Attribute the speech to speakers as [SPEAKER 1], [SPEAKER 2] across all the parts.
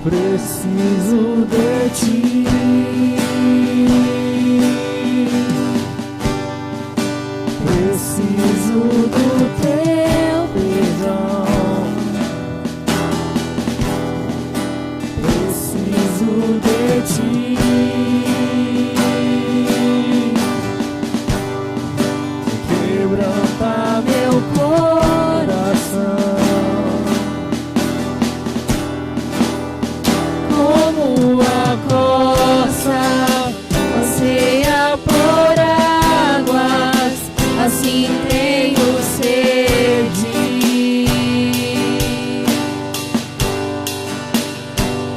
[SPEAKER 1] Preciso de ti. Preciso do teu perdão. Preciso de ti. Quebranta meu coração. Como a costa anseia por águas, assim tenho sede.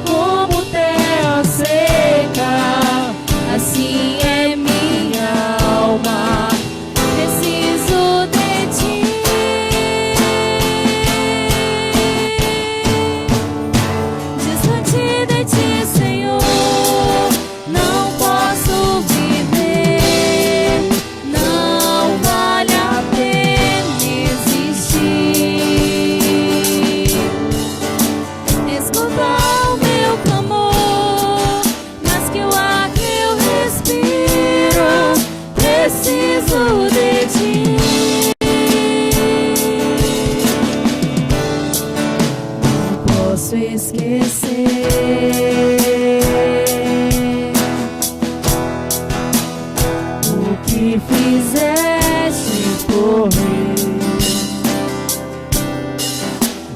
[SPEAKER 1] Como terra seca, assim é minha alma. Preciso de ti. Distante de ti, Senhor, não posso viver. Não vale a pena existir. Escuta o meu clamor, mas que o ar que eu respiro. Preciso de ti. Não posso esquecer o que fizeste por mim.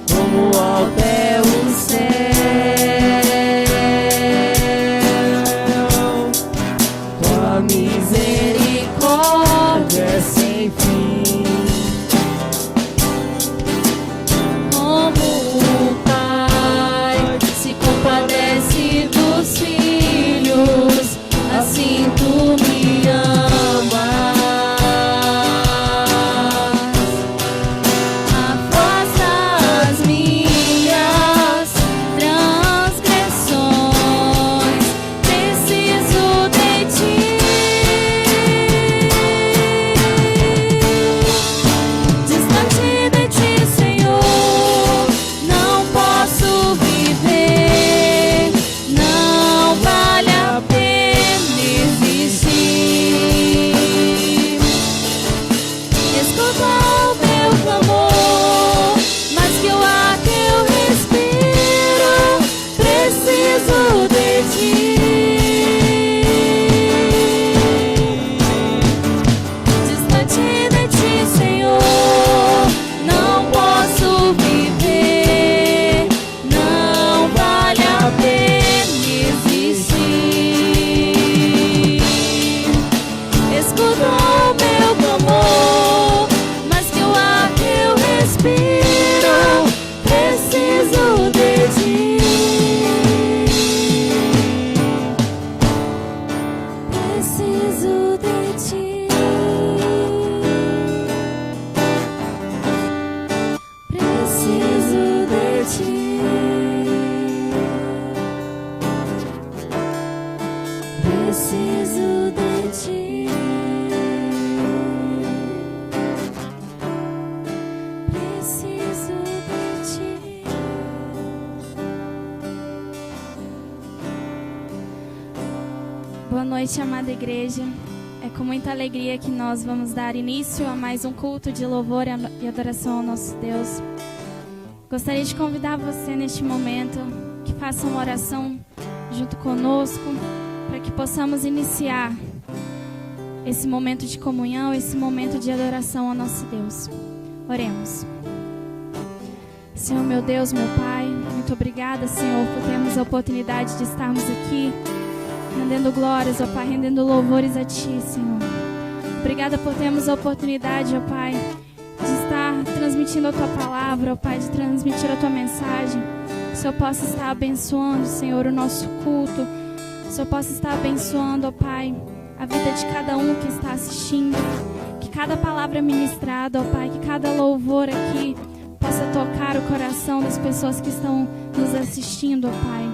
[SPEAKER 1] Como até o céu, tua misericórdia é sem fim. Como o Pai se compadece dos filhos, assim tu me amas. Afasta as minhas transgressões. Preciso de ti. Distante de ti, Senhor, não posso viver. Não vale a pena existir. Escuta o meu clamor, mas que o ar que eu respiro. Preciso de ti. Distante de ti, Senhor, não posso viver. Não vale a pena existir. Escuta o meu clamor, mas que o ar que eu respiro. Preciso de ti. Preciso de ti. Preciso de ti. Preciso de ti. Preciso de ti. Boa noite, amada igreja. É com muita alegria que nós vamos dar início a mais um culto de louvor e adoração ao nosso Deus. Gostaria de convidar você neste momento que faça uma oração junto conosco, para que possamos iniciar esse momento de comunhão, esse momento de adoração ao nosso Deus. Oremos. Senhor, meu Deus, meu Pai, muito obrigada, Senhor, por termos a oportunidade de estarmos aqui, rendendo glórias, ó Pai, rendendo louvores a Ti, Senhor. Obrigada por termos a oportunidade, ó Pai, de estar transmitindo a Tua palavra, ó Pai, de transmitir a Tua mensagem. Que o Senhor possa estar abençoando, Senhor, o nosso culto. Que o Senhor possa estar abençoando, ó Pai, a vida de cada um que está assistindo. Que cada palavra ministrada, ó Pai, que cada louvor aqui possa tocar o coração das pessoas que estão nos assistindo, ó Pai.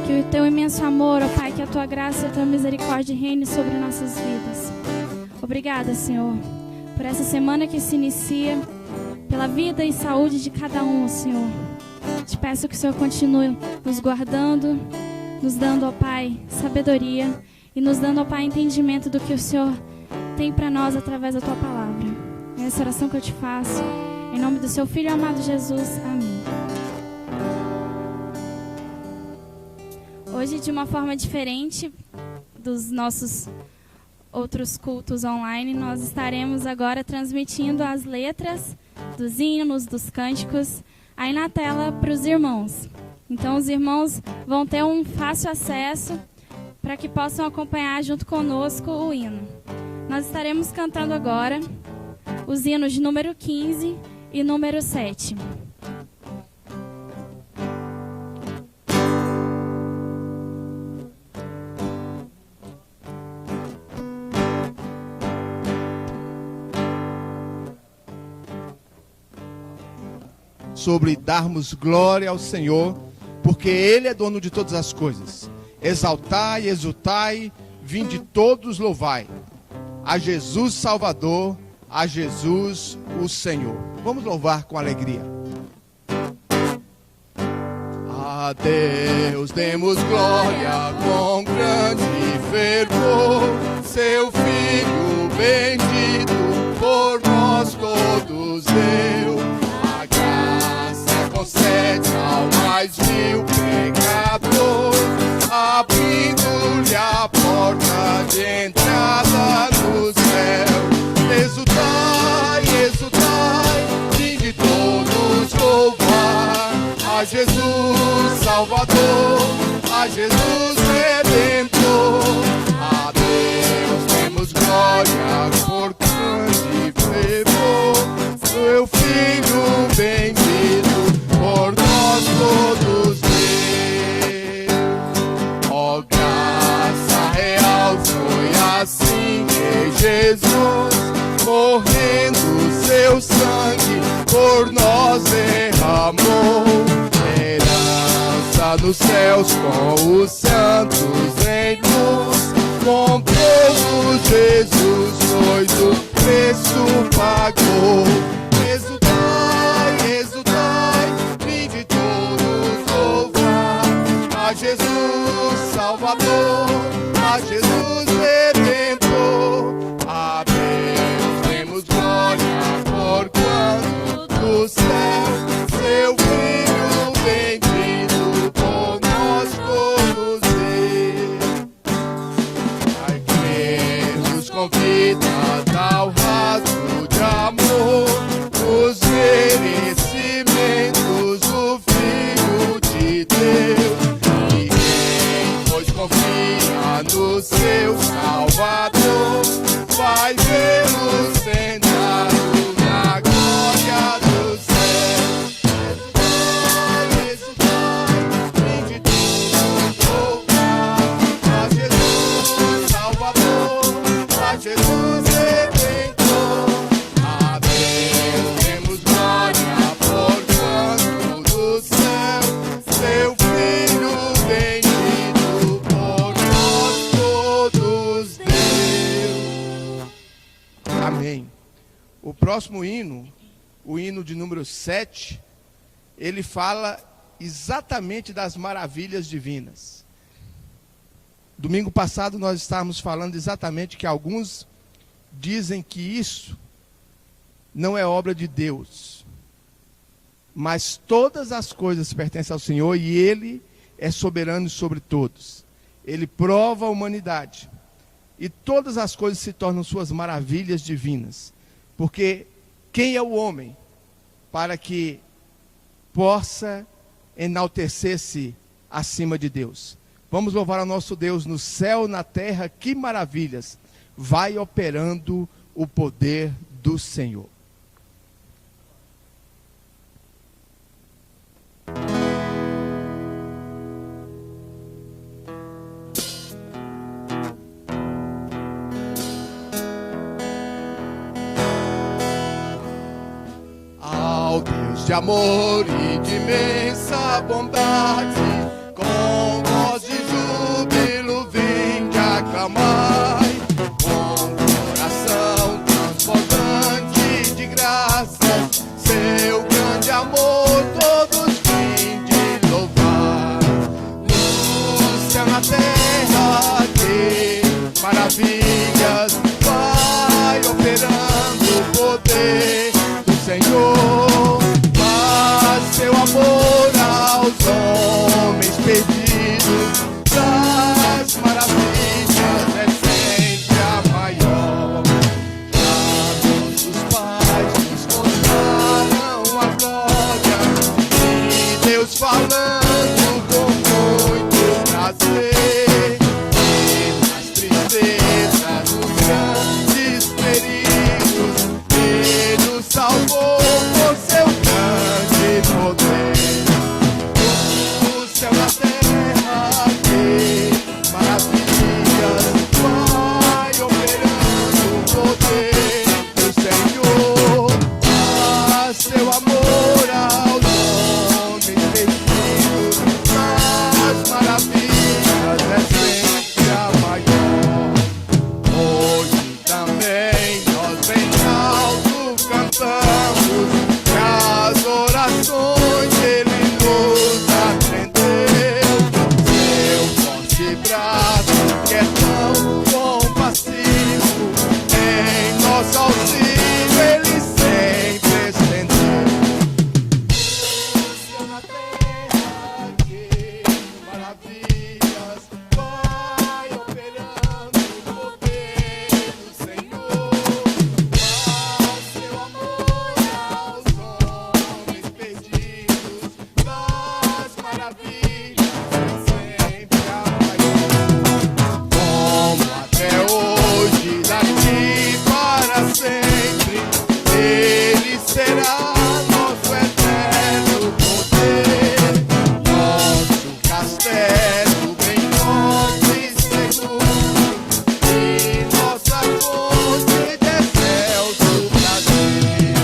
[SPEAKER 1] Que o Teu imenso amor, ó Pai, que a Tua graça e a Tua misericórdia reine sobre nossas vidas. Obrigada, Senhor, por essa semana que se inicia, pela vida e saúde de cada um, Senhor. Te peço que o Senhor continue nos guardando, nos dando, ó Pai, sabedoria e nos dando, ó Pai, entendimento do que o Senhor tem para nós através da Tua palavra. É essa oração que eu te faço, em nome do Seu Filho amado Jesus. Amém. Hoje, de uma forma diferente dos nossos outros cultos online, nós estaremos agora transmitindo as letras dos hinos, dos cânticos, aí na tela para os irmãos. Então, os irmãos vão ter um fácil acesso para que possam acompanhar junto conosco o hino. Nós estaremos cantando agora os hinos de número 15 e número 7.
[SPEAKER 2] Sobre darmos glória ao Senhor, porque Ele é dono de todas as coisas. Exaltai, exultai, vinde todos louvai. A Jesus Salvador, a Jesus o Senhor. Vamos louvar com alegria. A Deus demos glória com grande fervor. Seu Filho bendito por nós todos deu. Concede ao mais vil pecador, abrindo-lhe a porta de entrada no céu. Exultai, exultai, vinde todos louvar a Jesus Salvador, a Jesus Redentor. A Deus demos glória por grande fervor, seu Filho bendito por nós todos deu. Ó graça real, foi assim que Jesus, morrendo seu sangue, por nós derramou. Herança dos céus com os santos em luz, comprou Jesus, pois o preço pagou. Exultai, exultai, vinde todos louvar a Jesus Salvador, a Jesus Redentor. A Deus demos glória por quanto do céu seu Filho bendito por nós todos deu. A crer nos convida ao rasgo de amor, os merecimentos o Filho te deu. E quem, pois confia no seu Salvador, vai vê-lo sentado na glória do céu. Exultai, vinde todos louvar a Jesus Salvador, a Jesus Redentor. A Deus demos glória por quanto do céu seu Filho bendito por nós todos deu. Amém. O próximo hino, o hino de número 7, ele fala exatamente das maravilhas divinas. Domingo passado nós estávamos falando exatamente que alguns dizem que isso não é obra de Deus, mas todas as coisas pertencem ao Senhor e Ele é soberano sobre todos. Ele prova a humanidade e todas as coisas se tornam suas maravilhas divinas, porque quem é o homem para que possa enaltecer-se acima de Deus? Vamos louvar ao nosso Deus no céu, na terra, que maravilhas vai operando o poder do Senhor. Ao Deus de amor e de imensa bondade, com voz de júbilo vinde aclamai, com coração transbordante de graças, seu grande amor todos terra que maravilhas vai operando o poder do Senhor. Mas seu amor aos homens perdidos das maravilhas é sempre a maior. Já nossos pais nos contaram a glória de Deus falando com muito prazer. E nas tristezas, nos grandes perigos, Ele nos salvou por seu grande poder. O céu e a terra, que maravilhas vai operando o poder do Senhor. Ah, seu amor aos homens perdidos das maravilhas é sempre a maior. Hoje também nós bem alto cantamos, e as orações Ele nos atendeu. Seu forte braço que é tão compassivo, em nosso auxílio Ele sempre estendeu. O céu na terra, que maravilhas vai operando o poder do Senhor. Mas seu amor aos homens perdidos das maravilhas é sempre a maior. Como até hoje, daqui para sempre, Ele será nosso eterno poder, nosso castelo bem forte e seguro, e nossa fonte de excelso prazer.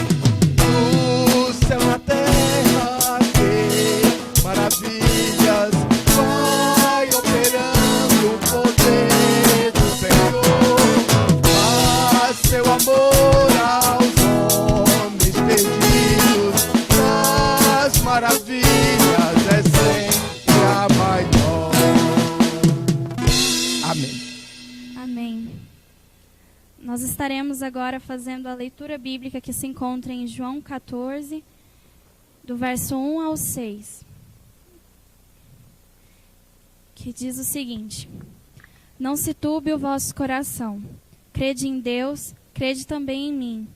[SPEAKER 2] No céu na terra, que maravilhas vai operando o poder do Senhor. Mas seu amor aos homens perdidos das maravilhas é sempre a maior. Amém.
[SPEAKER 1] Amém. Nós estaremos agora fazendo a leitura bíblica que se encontra em João 14, do verso 1 ao 6, que diz o seguinte: Não se turbe o vosso coração. Crede em Deus, crede também em mim.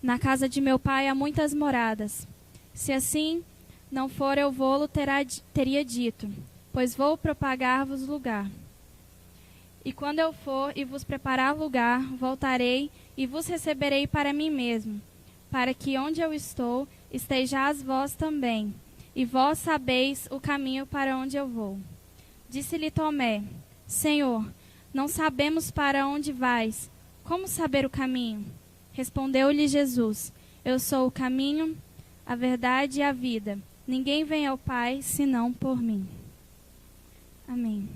[SPEAKER 1] Na casa de meu pai há muitas moradas. Se assim não for, eu vou-lo teria dito, pois vou propagar-vos lugar. E quando eu for e vos preparar lugar, voltarei e vos receberei para mim mesmo, para que onde eu estou, estejais vós também, e vós sabeis o caminho para onde eu vou. Disse-lhe Tomé: Senhor, não sabemos para onde vais. Como saber o caminho? Respondeu-lhe Jesus: Eu sou o caminho, a verdade e a vida. Ninguém vem ao Pai senão por mim. Amém.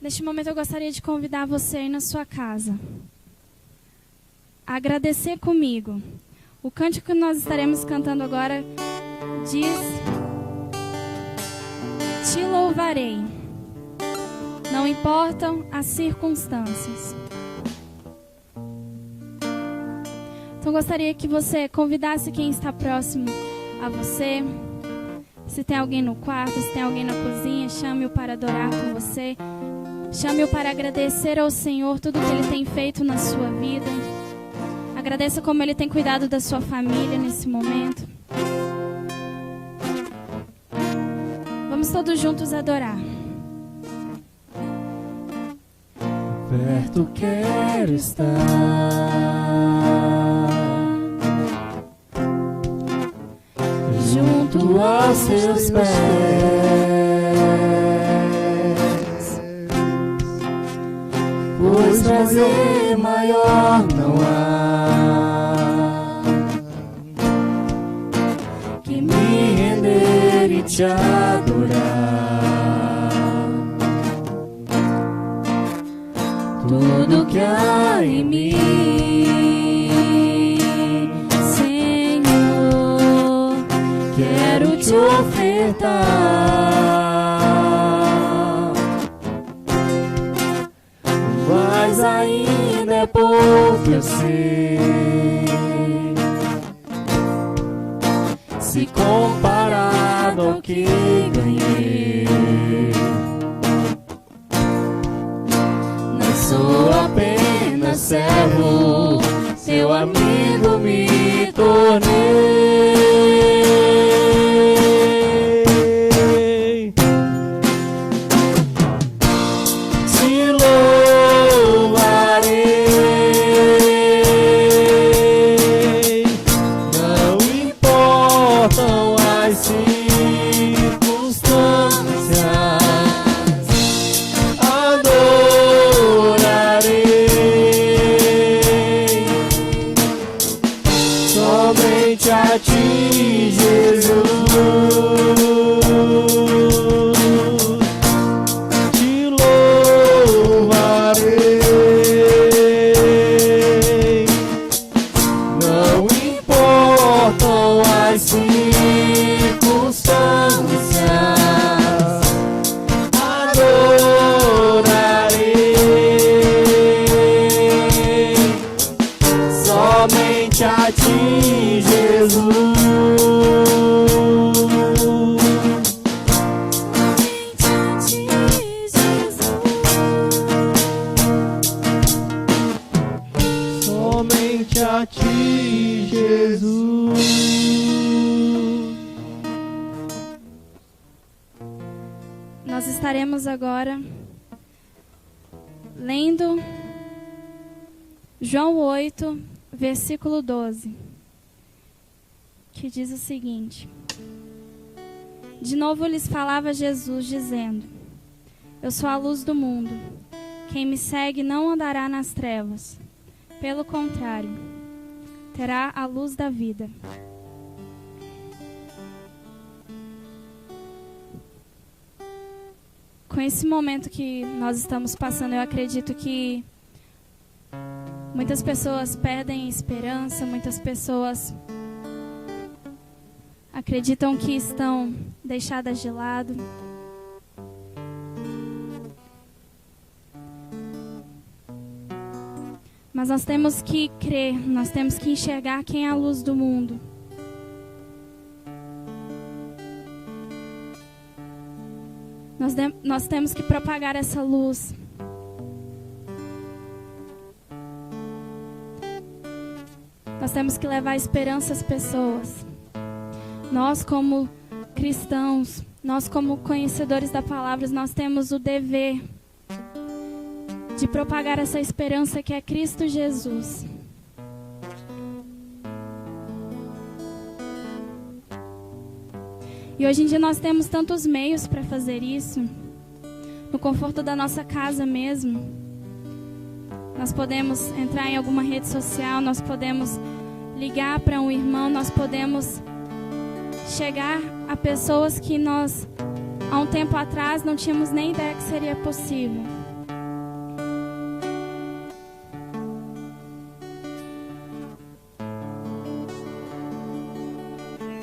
[SPEAKER 1] Neste momento eu gostaria de convidar você aí na sua casa a agradecer comigo. O cântico que nós estaremos cantando agora diz: Te louvarei, não importam as circunstâncias. Então gostaria que você convidasse quem está próximo a você. Se tem alguém no quarto, se tem alguém na cozinha, chame-o para adorar com você. Chame-o para agradecer ao Senhor tudo que Ele tem feito na sua vida. Agradeça como Ele tem cuidado da sua família nesse momento. Vamos todos juntos adorar.
[SPEAKER 3] Perto quero estar, junto aos seus pés, pois prazer maior não há que me render e te adorar. Tudo que há em mim, Senhor, quero te ofertar. novo eu sei. Se comparado ao que ganhei, não sou apenas servo, seu amigo me tornei. Te louvarei, não importam as circunstâncias, adorarei somente a ti, Jesus. Te louvarei, não importam as circunstâncias, adorarei somente a ti, Jesus. Somente a ti, Jesus.
[SPEAKER 1] Nós estaremos agora lendo João 8, versículo 12, que diz o seguinte: De novo lhes falava Jesus, dizendo: Eu sou a luz do mundo. Quem me segue não andará nas trevas. Pelo contrário, terá a luz da vida. Com esse momento que nós estamos passando, eu acredito que muitas pessoas perdem esperança, muitas pessoas acreditam que estão deixadas de lado. Mas nós temos que crer, nós temos que enxergar quem é a luz do mundo. Nós temos que propagar essa luz. Nós temos que levar esperança às pessoas. Nós, como cristãos, nós, como conhecedores da palavra, nós temos o dever de propagar essa esperança que é Cristo Jesus. E hoje em dia nós temos tantos meios para fazer isso, no conforto da nossa casa mesmo. Nós podemos entrar em alguma rede social, nós podemos ligar para um irmão, nós podemos chegar a pessoas que nós, há um tempo atrás, não tínhamos nem ideia que seria possível.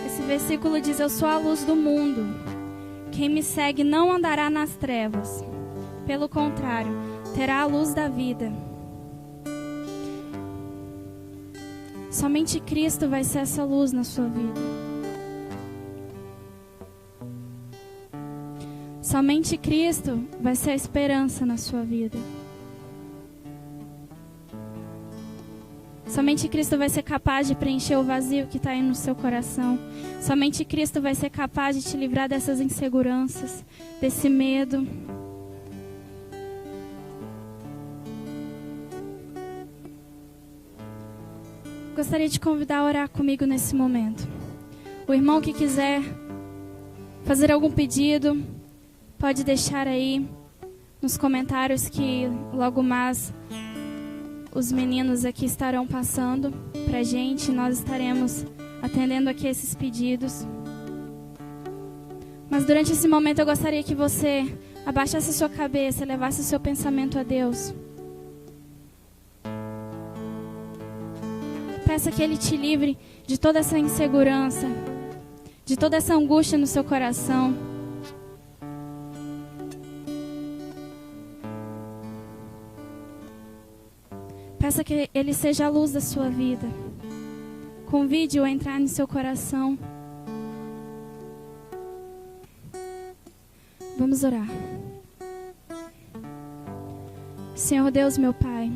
[SPEAKER 1] Esse versículo diz: Eu sou a luz do mundo. Quem me segue não andará nas trevas. Pelo contrário, terá a luz da vida. Somente Cristo vai ser essa luz na sua vida. Somente Cristo vai ser a esperança na sua vida. Somente Cristo vai ser capaz de preencher o vazio que está aí no seu coração. Somente Cristo vai ser capaz de te livrar dessas inseguranças, desse medo. Gostaria de convidar a orar comigo nesse momento. O irmão que quiser fazer algum pedido, pode deixar aí nos comentários que logo mais os meninos aqui estarão passando pra gente. Nós estaremos atendendo aqui esses pedidos. Mas durante esse momento eu gostaria que você abaixasse a sua cabeça e levasse o seu pensamento a Deus. Peça que Ele te livre de toda essa insegurança, de toda essa angústia no seu coração. Peça que Ele seja a luz da sua vida. Convide-o a entrar no seu coração. Vamos orar. Senhor Deus, meu Pai,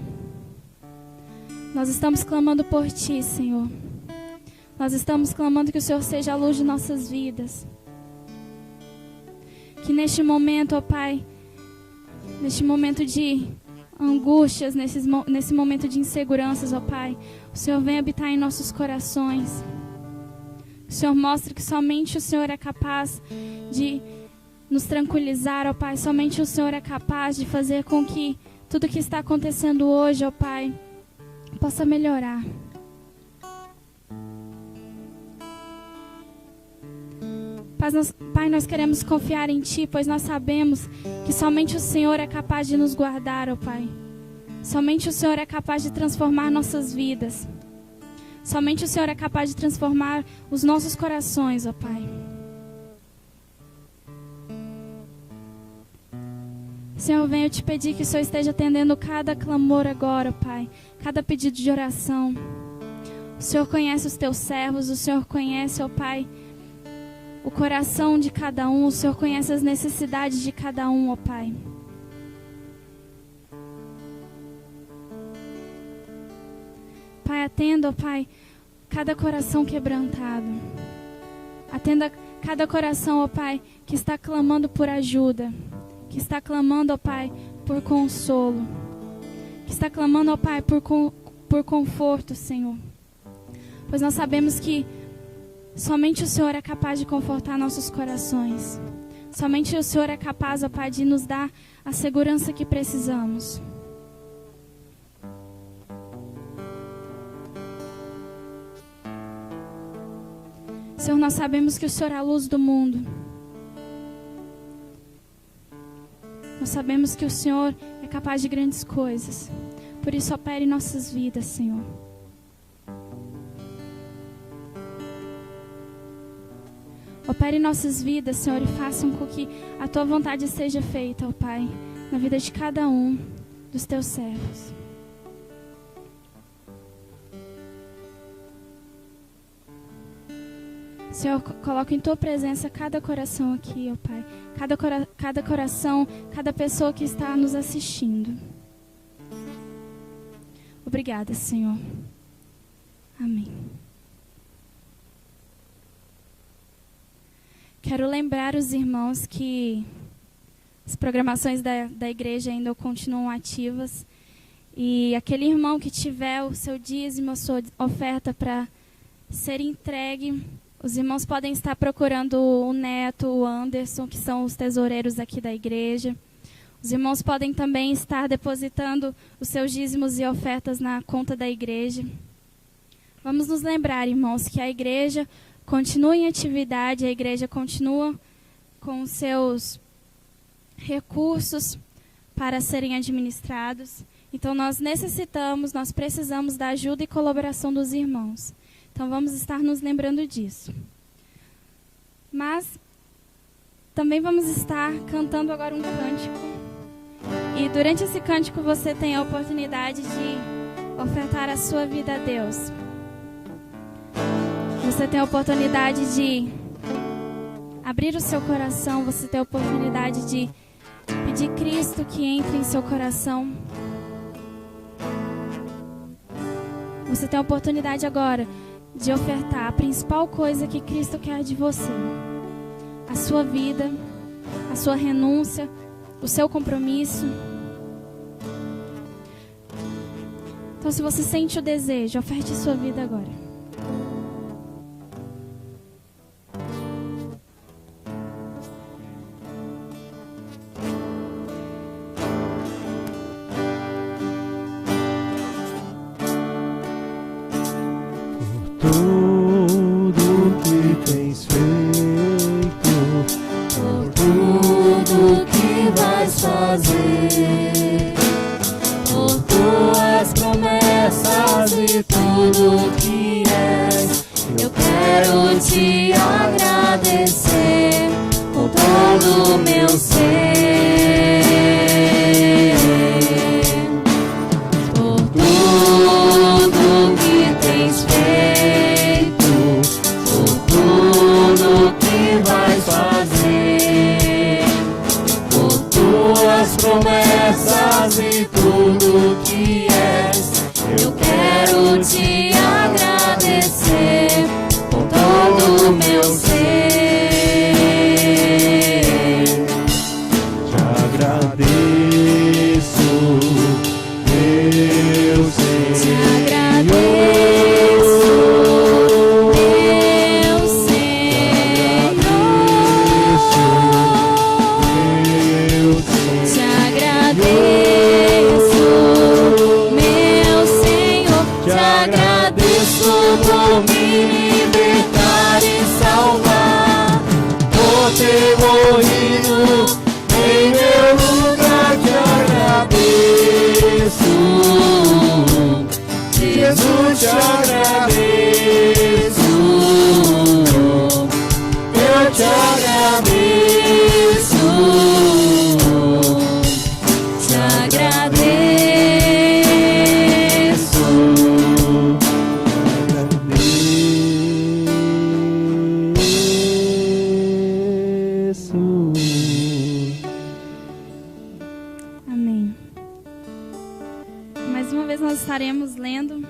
[SPEAKER 1] nós estamos clamando por Ti, Senhor. Nós estamos clamando que o Senhor seja a luz de nossas vidas. Que neste momento, ó Pai, neste momento de angústias, nesse momento de inseguranças, ó Pai, o Senhor venha habitar em nossos corações. Que o Senhor mostre que somente o Senhor é capaz de nos tranquilizar, ó Pai. Somente o Senhor é capaz de fazer com que tudo que está acontecendo hoje, ó Pai, possa melhorar. Pai, nós queremos confiar em Ti, pois nós sabemos que somente o Senhor é capaz de nos guardar, ó Pai. Somente o Senhor é capaz de transformar nossas vidas. Somente o Senhor é capaz de transformar os nossos corações, ó Pai. Senhor, venho te pedir que o Senhor esteja atendendo cada clamor agora, ó Pai. Cada pedido de oração. O Senhor conhece os Teus servos, o Senhor conhece, ó Pai, o coração de cada um, o Senhor conhece as necessidades de cada um, ó Pai. Pai, atenda, ó Pai, cada coração quebrantado. Atenda cada coração, ó Pai, que está clamando por ajuda. Que está clamando, ó Pai, por consolo. Que está clamando, ó Pai, por conforto, Senhor. Pois nós sabemos que somente o Senhor é capaz de confortar nossos corações. Somente o Senhor é capaz, ó Pai, de nos dar a segurança que precisamos. Senhor, nós sabemos que o Senhor é a luz do mundo. Nós sabemos que o Senhor é capaz de grandes coisas. Por isso, opere em nossas vidas, Senhor. Opere em nossas vidas, Senhor, e façam com que a Tua vontade seja feita, ó Pai, na vida de cada um dos Teus servos. Senhor, coloca em Tua presença cada coração aqui, ó Pai. Cada coração, cada pessoa que está nos assistindo. Obrigada, Senhor. Amém. Quero lembrar os irmãos que as programações da igreja ainda continuam ativas. E aquele irmão que tiver o seu dízimo, a sua oferta para ser entregue, os irmãos podem estar procurando o Neto, o Anderson, que são os tesoureiros aqui da igreja. Os irmãos podem também estar depositando os seus dízimos e ofertas na conta da igreja. Vamos nos lembrar, irmãos, que a igreja continua em atividade, a igreja continua com os seus recursos para serem administrados. Então nós precisamos da ajuda e colaboração dos irmãos. Então vamos estar nos lembrando disso. Mas também vamos estar cantando agora um cântico. E durante esse cântico você tem a oportunidade de ofertar a sua vida a Deus. Você tem a oportunidade de abrir o seu coração. Você tem a oportunidade de pedir Cristo que entre em seu coração. Você tem a oportunidade agora de ofertar a principal coisa que Cristo quer de você. A sua vida, a sua renúncia, o seu compromisso. Então, se você sente o desejo, oferte a sua vida agora.
[SPEAKER 3] Por tuas promessas e tudo que por ter morrido em meu lugar, te agradeço. Jesus, te agradeço. Eu te agradeço. Te agradeço.
[SPEAKER 1] Amém. Mais uma vez nós estaremos lendo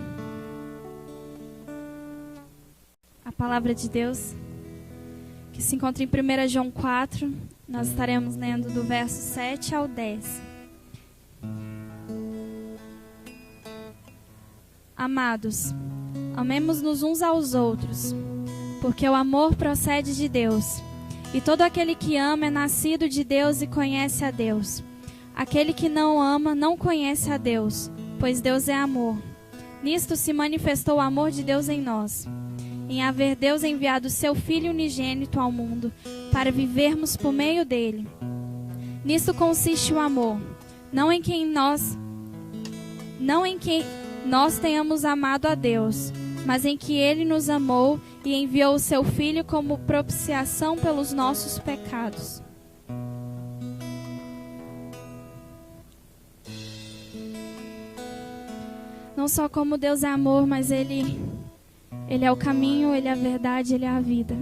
[SPEAKER 1] a palavra de Deus, que se encontra em 1 João 4. Nós estaremos lendo do verso 7 ao 10. Amados, amemos-nos uns aos outros, porque o amor procede de Deus. E todo aquele que ama é nascido de Deus e conhece a Deus. Aquele que não ama não conhece a Deus, pois Deus é amor. Nisto se manifestou o amor de Deus em nós, em haver Deus enviado seu Filho unigênito ao mundo, para vivermos por meio dele. Nisto consiste o amor, não em que nós tenhamos amado a Deus, mas em que ele nos amou e enviou o seu Filho como propiciação pelos nossos pecados. Não só como Deus é amor, mas Ele é o caminho, Ele é a verdade, Ele é a vida.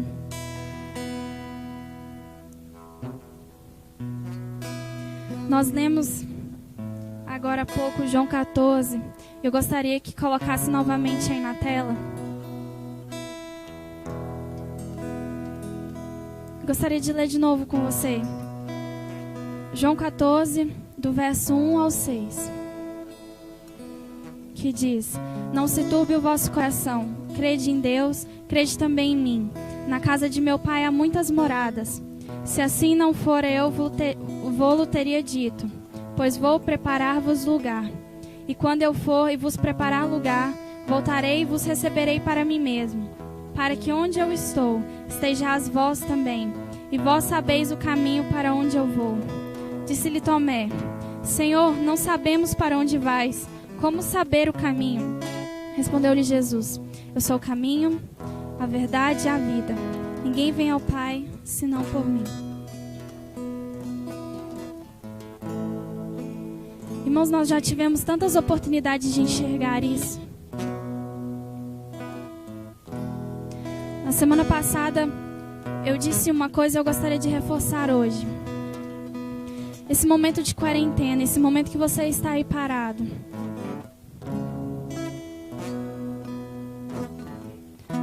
[SPEAKER 1] Nós lemos agora há pouco João 14. Eu gostaria que colocasse novamente aí na tela. Gostaria de ler de novo com você. João 14, do verso 1 ao 6. Que diz: Não se turbe o vosso coração. Crede em Deus, crede também em mim. Na casa de meu pai há muitas moradas. Se assim não for, eu vou-lo teria dito, pois vou preparar-vos lugar. E quando eu for e vos preparar lugar, voltarei e vos receberei para mim mesmo, para que onde eu estou, estejais vós também, e vós sabeis o caminho para onde eu vou. Disse-lhe Tomé: Senhor, não sabemos para onde vais, como saber o caminho? Respondeu-lhe Jesus: Eu sou o caminho, a verdade e a vida. Ninguém vem ao Pai, senão por mim. Irmãos, nós já tivemos tantas oportunidades de enxergar isso. Na semana passada, eu disse uma coisa e eu gostaria de reforçar hoje. Esse momento de quarentena, esse momento que você está aí parado.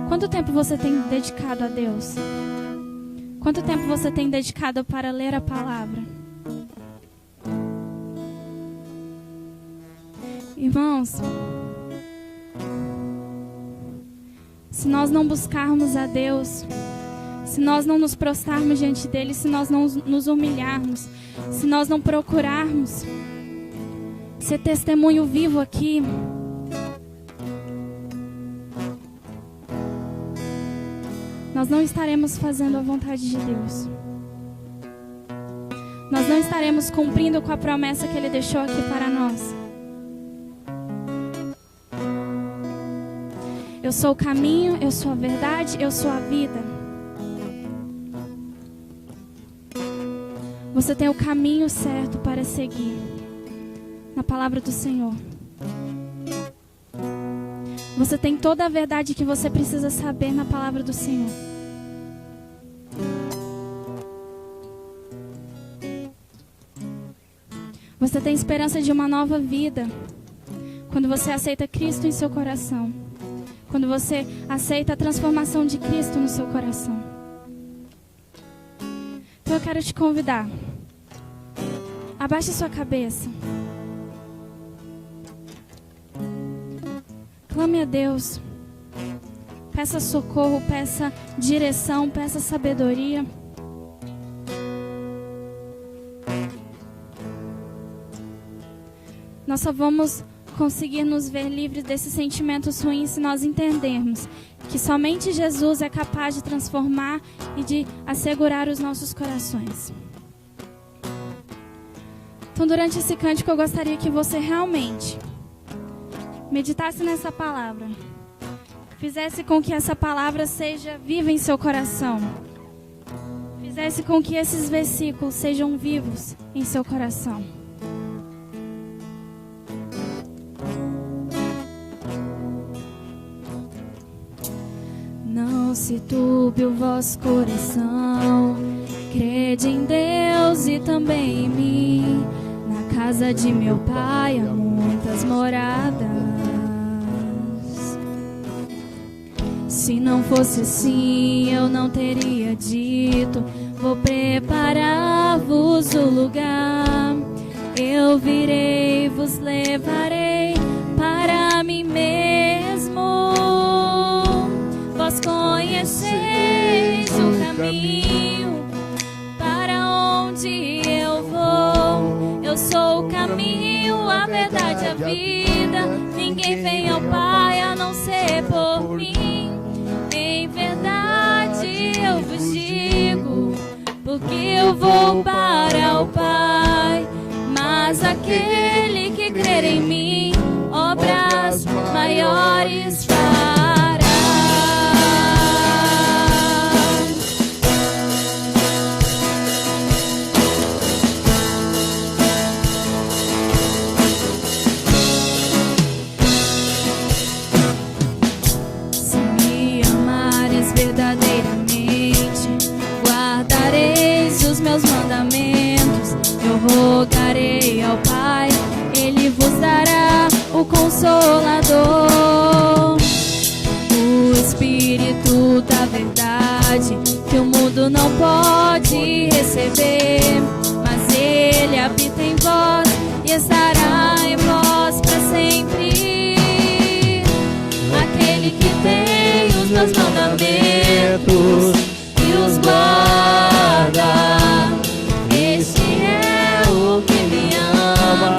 [SPEAKER 1] Quanto tempo você tem dedicado a Deus? Quanto tempo você tem dedicado para ler a palavra? Irmãos, se nós não buscarmos a Deus, se nós não nos prostrarmos diante dele, se nós não nos humilharmos, se nós não procurarmos ser testemunho vivo aqui, nós não estaremos fazendo a vontade de Deus. Nós não estaremos cumprindo com a promessa que Ele deixou aqui para nós. Eu sou o caminho, eu sou a verdade, eu sou a vida. Você tem o caminho certo para seguir na palavra do Senhor. Você tem toda a verdade que você precisa saber na palavra do Senhor. Você tem esperança de uma nova vida quando você aceita Cristo em seu coração. Quando você aceita a transformação de Cristo no seu coração. Então eu quero te convidar. Abaixe sua cabeça. Clame a Deus. Peça socorro, peça direção, peça sabedoria. Nós só vamos conseguir nos ver livres desses sentimentos ruins se nós entendermos que somente Jesus é capaz de transformar e de assegurar os nossos corações. Então, durante esse cântico, eu gostaria que você realmente meditasse nessa palavra. Fizesse com que essa palavra seja viva em seu coração. Fizesse com que esses versículos sejam vivos em seu coração. Não se turbe o vosso coração, crede em Deus e também em mim. Na casa de meu pai há muitas moradas. Se não fosse assim, eu não teria dito: vou preparar-vos o lugar. Eu virei, vos levarei para mim mesmo. Vós conheceis o caminho para onde eu vou. Eu sou o caminho, a verdade e a vida. Ninguém vem ao Pai a não ser por mim. Em verdade eu vos digo, porque eu vou para o Pai. Mas aquele que crer em mim, obras maiores fará. Se me amares verdadeiramente, guardareis os meus mandamentos. Eu rogarei ao Pai, Ele vos dará o Consolador, o Espírito da verdade, que o mundo não pode receber, mas Ele habita em vós e estará em vós para sempre. Aquele que tem os meus mandamentos e os guarda, este é o que me ama.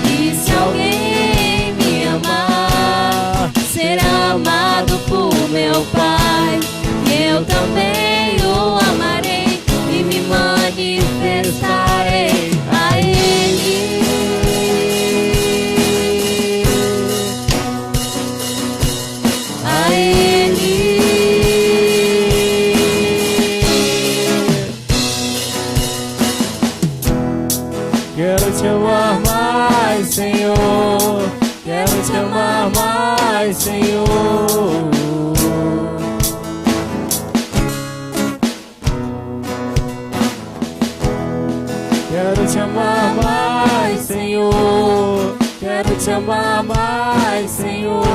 [SPEAKER 1] E se alguém me amar, será amado por meu Pai. E eu também o amarei e me manifestarei a Ele. A Ele.
[SPEAKER 3] Quero te amar mais, Senhor. Quero te amar mais, Senhor. Quero te amar mais, Senhor. Quero te amar mais, Senhor.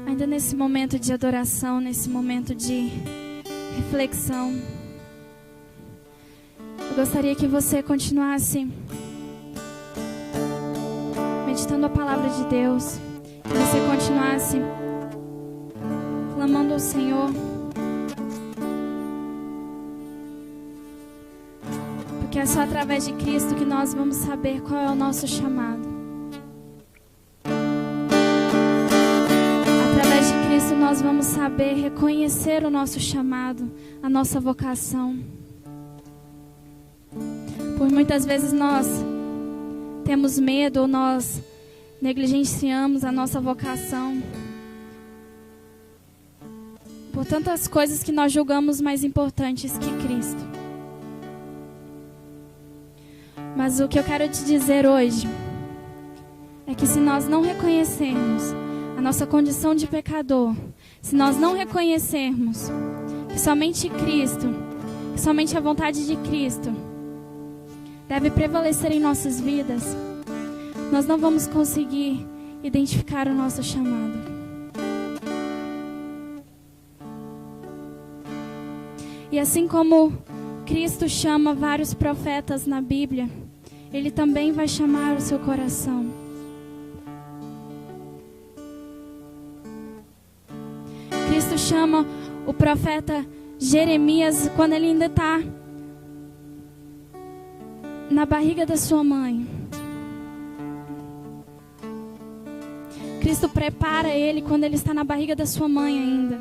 [SPEAKER 1] Ainda nesse momento de adoração, nesse momento de reflexão, eu gostaria que você continuasse meditando a palavra de Deus, que você continuasse clamando ao Senhor, porque é só através de Cristo que nós vamos saber qual é o nosso chamado. Através de Cristo nós vamos saber reconhecer o nosso chamado, a nossa vocação. Por muitas vezes nós temos medo ou nós negligenciamos a nossa vocação por tantas coisas que nós julgamos mais importantes que Cristo. Mas o que eu quero te dizer hoje é que se nós não reconhecermos a nossa condição de pecador, se nós não reconhecermos que somente Cristo, que somente a vontade de Cristo deve prevalecer em nossas vidas, nós não vamos conseguir identificar o nosso chamado. E assim como Cristo chama vários profetas na Bíblia, Ele também vai chamar o seu coração. Cristo chama o profeta Jeremias quando ele ainda está na barriga da sua mãe. Cristo prepara ele quando ele está na barriga da sua mãe ainda.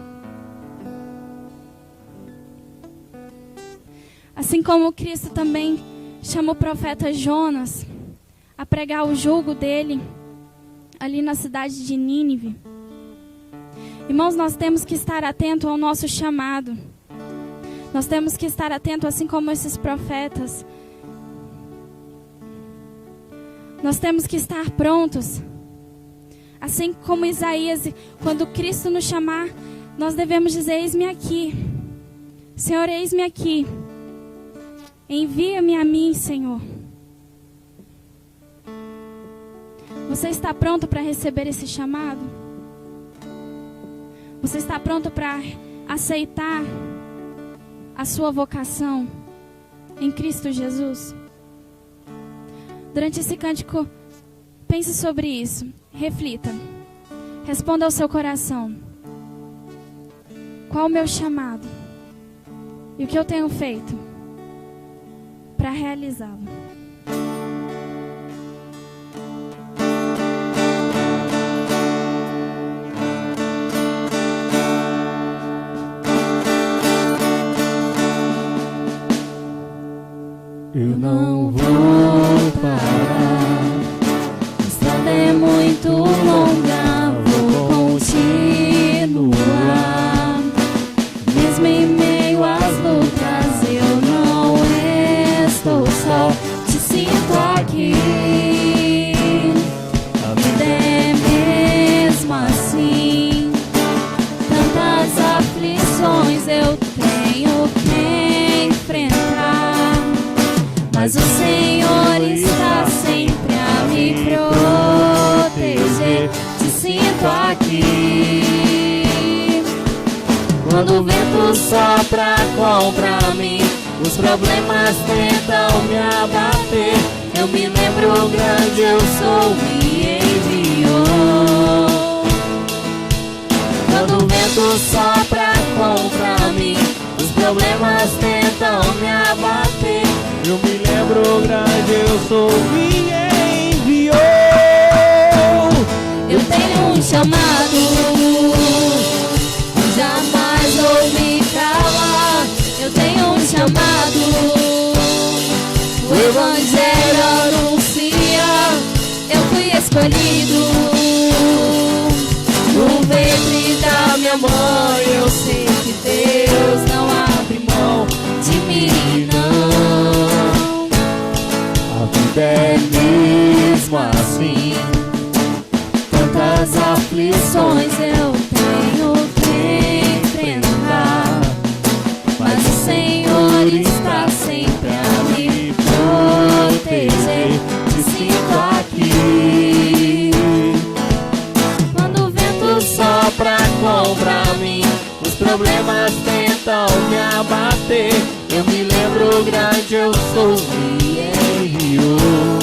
[SPEAKER 1] Assim como Cristo também chama o profeta Jonas a pregar o jugo dele ali na cidade de Nínive. Irmãos, nós temos que estar atentos ao nosso chamado. Nós temos que estar atentos, assim como esses profetas. Nós temos que estar prontos. Assim como Isaías, quando Cristo nos chamar, nós devemos dizer: eis-me aqui. Senhor, eis-me aqui. Envia-me a mim, Senhor. Você está pronto para receber esse chamado? Você está pronto para aceitar a sua vocação em Cristo Jesus? Durante esse cântico, pense sobre isso. Reflita. Responda ao seu coração. Qual o meu chamado? E o que eu tenho feito para realizá-lo?
[SPEAKER 3] Eu não vou parar, a estrada é muito longa, vou continuar. Mesmo em meio às lutas, eu não estou só, te sinto aqui. A vida é mesmo assim, tantas aflições eu tenho que enfrentar. Mas o Senhor está sempre a me proteger. Te sinto aqui. Quando o vento sopra contra mim, os problemas tentam me abater. Eu me lembro o grande eu sou me enviou. Quando o vento sopra contra mim, os problemas tentam me abater. Eu me lembro o grande eu sou me enviou. Eu tenho um chamado, jamais vou me calar. Eu tenho um chamado, o Evangelho anuncia. Eu fui escolhido no ventre da minha mãe. Eu sei que Deus não abre mão de mim, não. É mesmo assim, tantas aflições eu tenho que enfrentar. Mas o Senhor está sempre a me proteger. Te sinto aqui. Quando o vento sopra contra mim, os problemas tentam me abater. Eu me lembro o grande eu sou me enviou.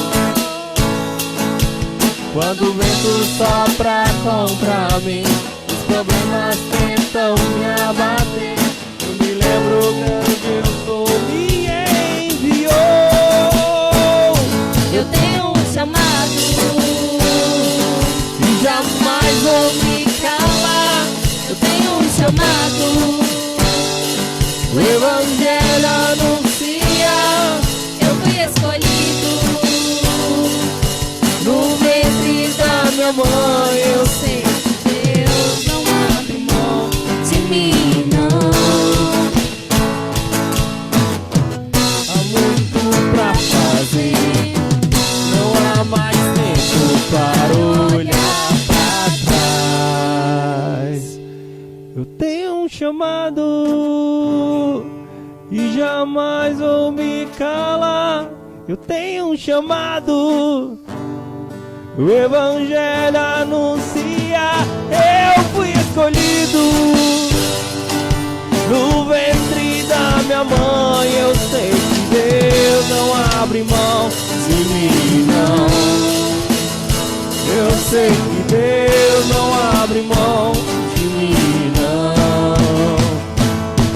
[SPEAKER 3] Quando o vento sopra contra mim, os problemas tentam me abater. Eu me lembro o grande eu sou me enviou. Eu tenho um chamado e jamais vou me calar. Eu tenho um chamado, o Evangelho anuncia. Eu fui escolhido no ventre da minha mãe. Eu sei que Deus não abre mão de mim, não. chamado e jamais vou me calar. Eu tenho um chamado, o Evangelho anuncia. Eu fui escolhido no ventre da minha mãe. Eu sei que Deus não abre mão de mim, não. Eu sei que Deus não abre mão de mim, não.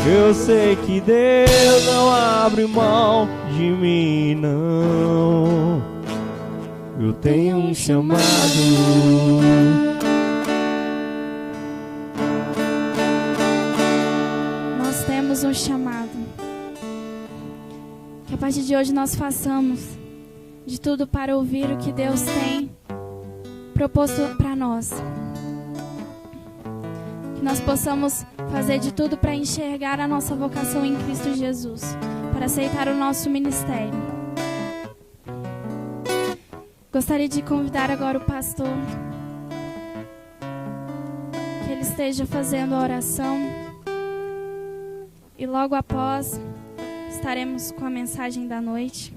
[SPEAKER 3] Eu sei que Deus não abre mão de mim, não. Eu tenho um chamado.
[SPEAKER 1] Nós temos um chamado. Que a partir de hoje nós façamos de tudo para ouvir o que Deus tem proposto para nós. Que nós possamos fazer de tudo para enxergar a nossa vocação em Cristo Jesus, para aceitar o nosso ministério. Gostaria de convidar agora o pastor, que ele esteja fazendo a oração, e logo após estaremos com a mensagem da noite.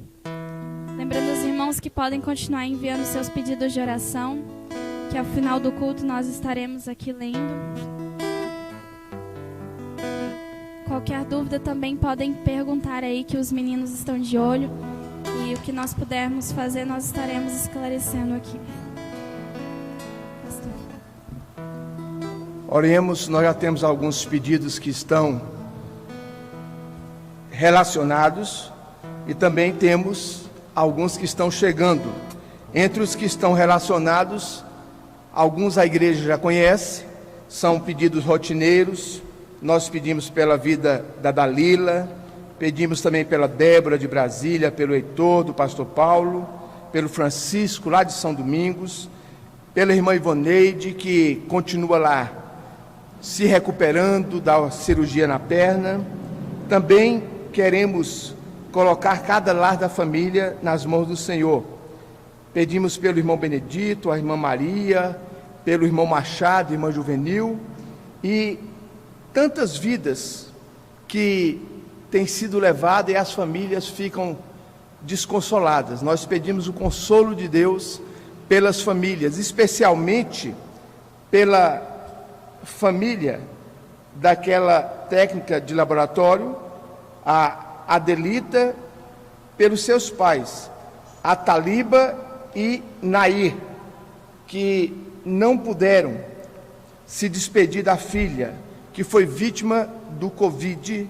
[SPEAKER 1] Lembrando os irmãos que podem continuar enviando seus pedidos de oração, que ao final do culto nós estaremos aqui lendo. Qualquer dúvida também podem perguntar aí, que os meninos estão de olho, e o que nós pudermos fazer nós estaremos esclarecendo aqui. Pastor.
[SPEAKER 2] Oremos, nós já temos alguns pedidos que estão relacionados e também temos alguns que estão chegando. Entre os que estão relacionados, alguns a igreja já conhece, são pedidos rotineiros. Nós pedimos pela vida da Dalila, pedimos também pela Débora de Brasília, pelo Heitor, do pastor Paulo, pelo Francisco, lá de São Domingos, pela irmã Ivoneide, que continua lá se recuperando da cirurgia na perna. Também queremos colocar cada lar da família nas mãos do Senhor. Pedimos pelo irmão Benedito, a irmã Maria, pelo irmão Machado, irmã Juvenil, e tantas vidas que têm sido levadas e as famílias ficam desconsoladas. Nós pedimos o consolo de Deus pelas famílias, especialmente pela família daquela técnica de laboratório, a Adelita, pelos seus pais, a Taliba e Nair, que não puderam se despedir da filha, que foi vítima do Covid.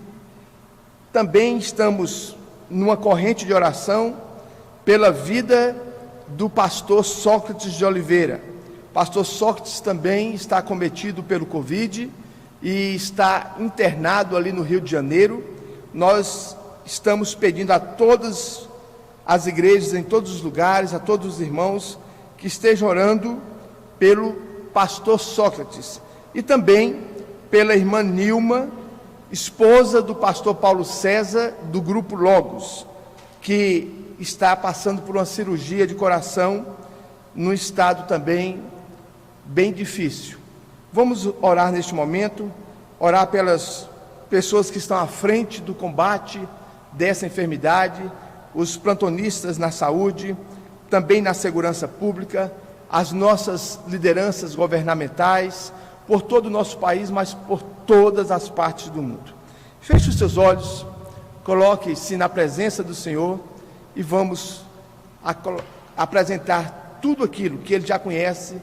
[SPEAKER 2] Também estamos numa corrente de oração pela vida do pastor Sócrates de Oliveira. Pastor Sócrates também está acometido pelo Covid e está internado ali no Rio de Janeiro. Nós estamos pedindo a todas as igrejas, em todos os lugares, a todos os irmãos, que estejam orando pelo pastor Sócrates e também pela irmã Nilma, esposa do pastor Paulo César, do grupo Logos, que está passando por uma cirurgia de coração, num estado também bem difícil. Vamos orar neste momento, orar pelas pessoas que estão à frente do combate dessa enfermidade, os plantonistas na saúde, também na segurança pública, as nossas lideranças governamentais, por todo o nosso país, mas por todas as partes do mundo. Feche os seus olhos, coloque-se na presença do Senhor e vamos apresentar tudo aquilo que Ele já conhece,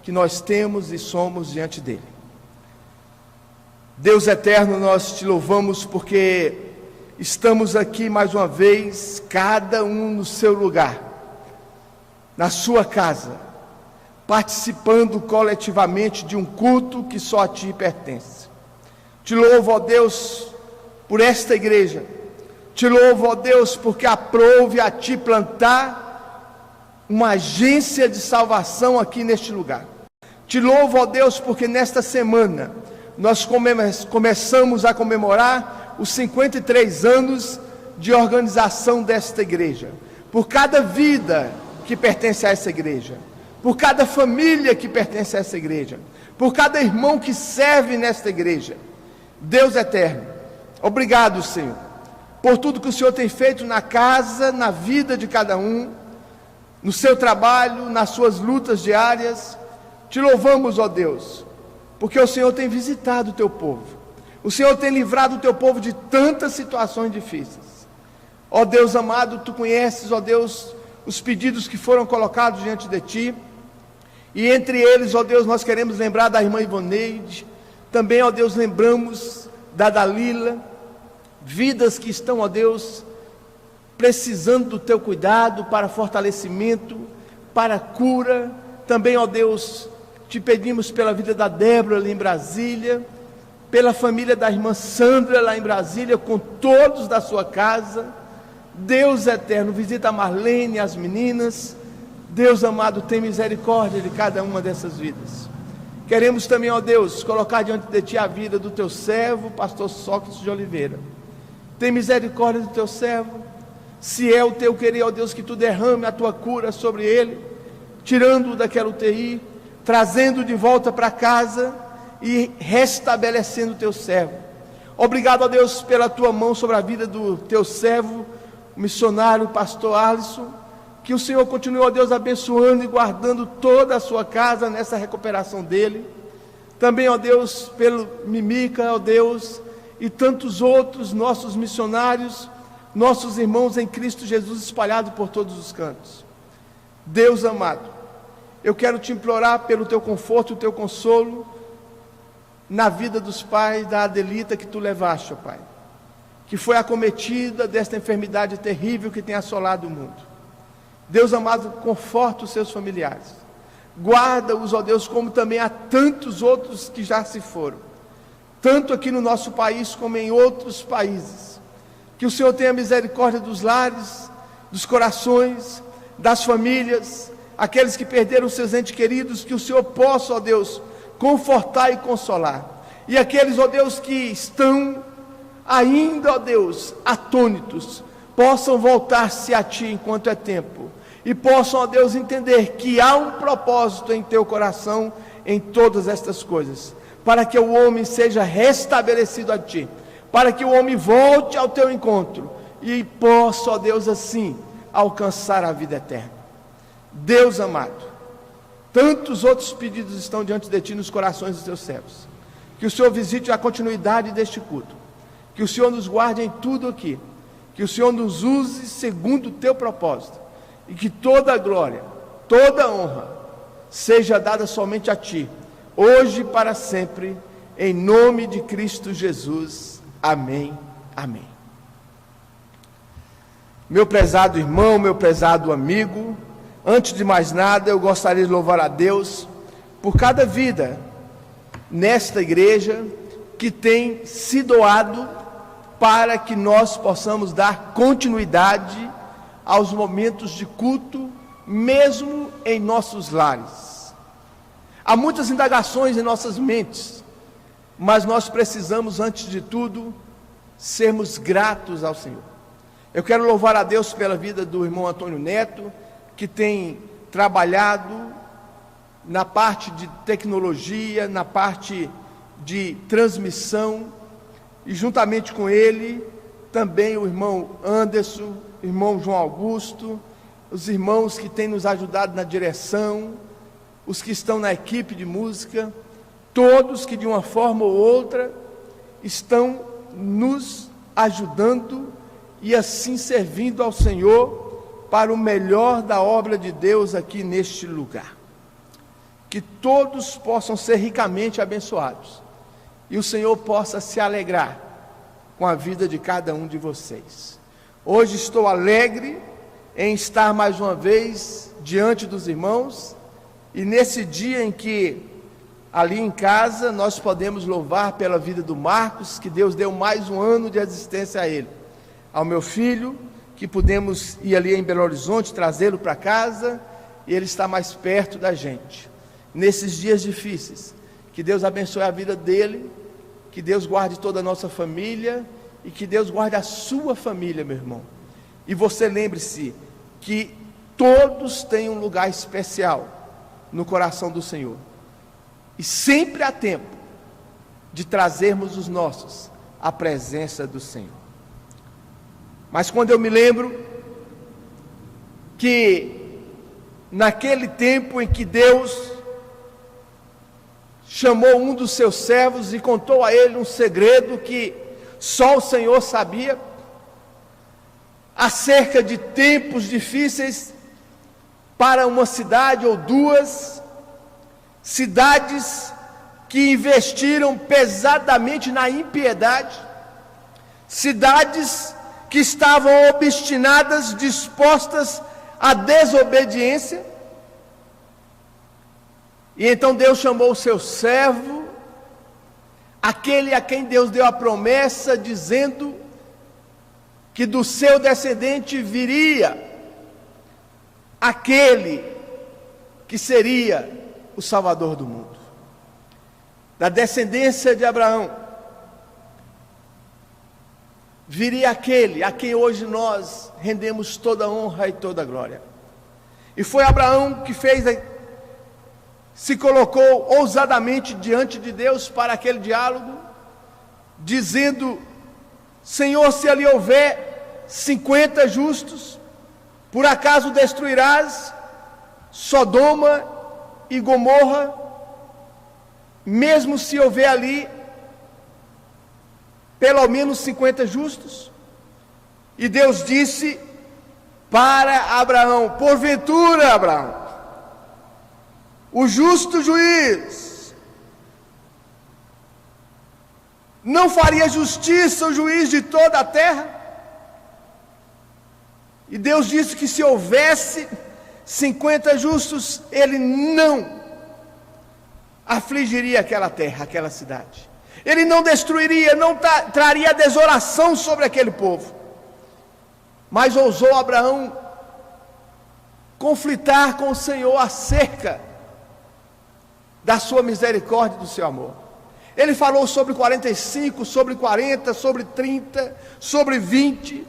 [SPEAKER 2] que nós temos e somos diante dEle. Deus eterno, nós te louvamos porque estamos aqui mais uma vez, cada um no seu lugar, na sua casa, participando coletivamente de um culto que só a ti pertence. Te louvo, ó Deus, por esta igreja. Te louvo, ó Deus, porque aprove a ti plantar uma agência de salvação aqui neste lugar. Te louvo, ó Deus, porque nesta semana nós começamos a comemorar os 53 anos de organização desta igreja. Por cada vida que pertence a essa igreja, por cada família que pertence a essa igreja, por cada irmão que serve nesta igreja.
[SPEAKER 4] Deus eterno, obrigado, Senhor, por tudo que o Senhor tem feito na casa, na vida de cada um, no seu trabalho, nas suas lutas diárias. Te louvamos, ó Deus, porque o Senhor tem visitado o teu povo, o Senhor tem livrado o teu povo de tantas situações difíceis. Ó Deus amado, tu conheces, ó Deus, os pedidos que foram colocados diante de ti, e entre eles, ó Deus, nós queremos lembrar da irmã Ivoneide, também, ó Deus, lembramos da Dalila, vidas que estão, ó Deus, precisando do teu cuidado para fortalecimento, para cura. Também, ó Deus, te pedimos pela vida da Débora ali em Brasília, pela família da irmã Sandra lá em Brasília, com todos da sua casa. Deus eterno, visita a Marlene e as meninas. Deus amado, tem misericórdia de cada uma dessas vidas. Queremos também, ó Deus, colocar diante de ti a vida do teu servo, pastor Sócrates de Oliveira. Tem misericórdia do teu servo. Se é o teu querer, ó Deus, que tu derrame a tua cura sobre ele, tirando-o daquela UTI, trazendo de volta para casa e restabelecendo o teu servo. Obrigado, ó Deus, pela tua mão sobre a vida do teu servo, o missionário pastor Alisson. Que o Senhor continue, ó Deus, abençoando e guardando toda a sua casa nessa recuperação dele. Também, ó Deus, pelo Mimica, ó Deus, e tantos outros nossos missionários, nossos irmãos em Cristo Jesus espalhados por todos os cantos. Deus amado, eu quero te implorar pelo teu conforto e o teu consolo na vida dos pais da Adelita que tu levaste, ó Pai, que foi acometida desta enfermidade terrível que tem assolado o mundo. Deus amado, conforta os seus familiares, guarda-os, ó Deus, como também há tantos outros que já se foram, tanto aqui no nosso país como em outros países. Que o Senhor tenha misericórdia dos lares, dos corações, das famílias, aqueles que perderam seus entes queridos, que o Senhor possa, ó Deus, confortar e consolar. E aqueles, ó Deus, que estão ainda, ó Deus, atônitos, possam voltar-se a ti enquanto é tempo, e possam, ó Deus, entender que há um propósito em teu coração em todas estas coisas, para que o homem seja restabelecido a ti, para que o homem volte ao teu encontro, e possa, ó Deus, assim, alcançar a vida eterna. Deus amado, tantos outros pedidos estão diante de ti nos corações dos teus servos. Que o Senhor visite a continuidade deste culto, que o Senhor nos guarde em tudo aqui, que o Senhor nos use segundo o teu propósito, e que toda a glória, toda a honra seja dada somente a ti, hoje e para sempre, em nome de Cristo Jesus. Amém, amém. Meu prezado irmão, meu prezado amigo, antes de mais nada, eu gostaria de louvar a Deus por cada vida nesta igreja que tem se doado para que nós possamos dar continuidade aos momentos de culto, mesmo em nossos lares. Há muitas indagações em nossas mentes, mas nós precisamos, antes de tudo, sermos gratos ao Senhor. Eu quero louvar a Deus pela vida do irmão Antônio Neto, que tem trabalhado na parte de tecnologia, na parte de transmissão, e juntamente com ele, também o irmão Anderson, o irmão João Augusto, os irmãos que têm nos ajudado na direção, os que estão na equipe de música, todos que de uma forma ou outra estão nos ajudando e assim servindo ao Senhor para o melhor da obra de Deus aqui neste lugar. Que todos possam ser ricamente abençoados e o Senhor possa se alegrar com a vida de cada um de vocês. Hoje estou alegre em estar mais uma vez diante dos irmãos, e nesse dia em que ali em casa nós podemos louvar pela vida do Marcos, que Deus deu mais um ano de existência a ele, ao meu filho, que pudemos ir ali em Belo Horizonte, trazê-lo para casa, e ele está mais perto da gente. Nesses dias difíceis, que Deus abençoe a vida dele, que Deus guarde toda a nossa família, e que Deus guarde a sua família, meu irmão. E você lembre-se que todos têm um lugar especial no coração do Senhor, e sempre há tempo de trazermos os nossos à presença do Senhor. Mas quando eu me lembro que naquele tempo em que Deus chamou um dos seus servos e contou a ele um segredo que só o Senhor sabia, acerca de tempos difíceis para uma cidade ou duas, cidades que investiram pesadamente na impiedade, cidades que estavam obstinadas, dispostas à desobediência. E então Deus chamou o seu servo, aquele a quem Deus deu a promessa, dizendo que do seu descendente viria aquele que seria o Salvador do mundo. Da descendência de Abraão viria aquele a quem hoje nós rendemos toda honra e toda glória. E foi Abraão que se colocou ousadamente diante de Deus para aquele diálogo, dizendo: Senhor, se ali houver 50 justos, por acaso destruirás Sodoma e Gomorra, mesmo se houver ali pelo menos 50 justos? E Deus disse para Abraão: porventura, Abraão, o justo juiz não faria justiça o juiz de toda a terra? E Deus disse que se houvesse 50 justos, Ele não afligiria aquela terra, aquela cidade. Ele não destruiria, não traria desolação sobre aquele povo. Mas ousou Abraão conflitar com o Senhor acerca da sua misericórdia e do seu amor. Ele falou sobre 45, sobre 40, sobre 30, sobre 20.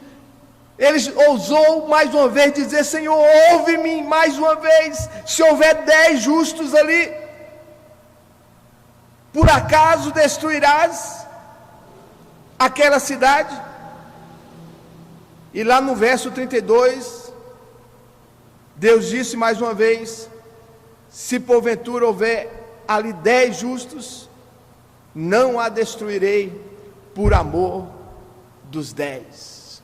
[SPEAKER 4] Ele ousou mais uma vez dizer: Senhor, ouve-me mais uma vez. Se houver 10 justos ali, por acaso destruirás aquela cidade? E lá no verso 32, Deus disse mais uma vez: se porventura houver ali 10 justos, não a destruirei por amor dos 10.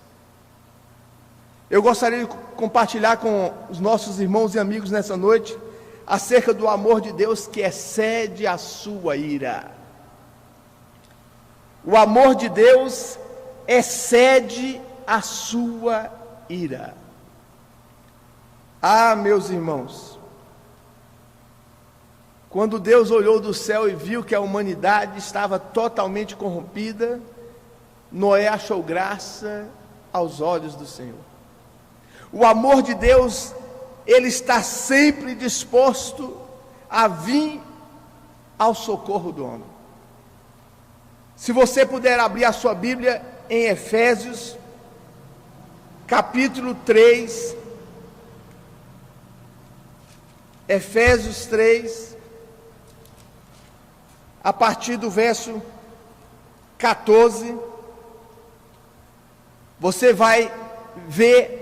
[SPEAKER 4] Eu gostaria de compartilhar com os nossos irmãos e amigos nessa noite acerca do amor de Deus que excede a sua ira. O amor de Deus excede a sua ira. Ah, meus irmãos, quando Deus olhou do céu e viu que a humanidade estava totalmente corrompida, Noé achou graça aos olhos do Senhor. O amor de Deus, Ele está sempre disposto a vir ao socorro do homem. Se você puder abrir a sua Bíblia em Efésios, capítulo 3, Efésios 3, a partir do verso 14, você vai ver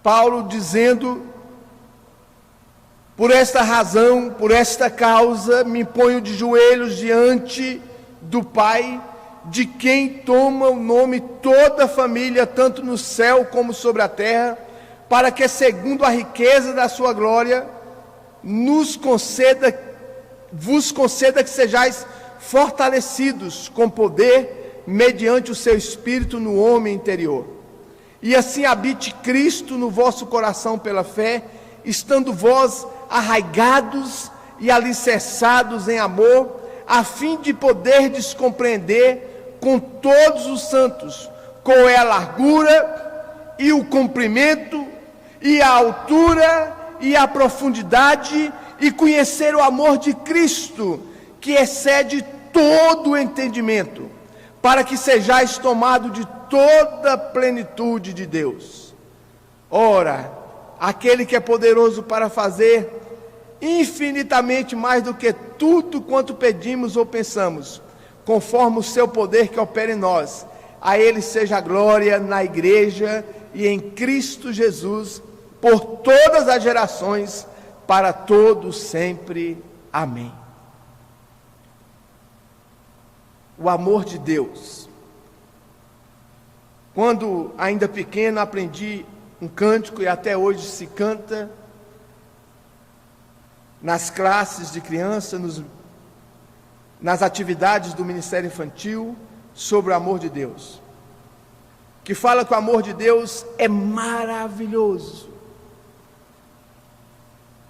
[SPEAKER 4] Paulo dizendo: por esta razão, por esta causa, me ponho de joelhos diante do Pai, de quem toma o nome toda a família, tanto no céu como sobre a terra, para que, segundo a riqueza da sua glória, vos conceda que sejais fortalecidos com poder, mediante o seu Espírito no homem interior. E assim habite Cristo no vosso coração pela fé, estando vós arraigados e alicerçados em amor, a fim de poderdes compreender com todos os santos qual é a largura e o comprimento e a altura e a profundidade, e conhecer o amor de Cristo, que excede todo o entendimento, para que sejais tomados de toda a plenitude de Deus. Ora, aquele que é poderoso para fazer infinitamente mais do que tudo quanto pedimos ou pensamos, conforme o seu poder que opera em nós. A Ele seja a glória na igreja e em Cristo Jesus, por todas as gerações, para todos sempre. Amém. O amor de Deus. Quando ainda pequeno aprendi um cântico, e até hoje se canta nas classes de criança, nas atividades do Ministério Infantil, sobre o amor de Deus, que fala que o amor de Deus é maravilhoso.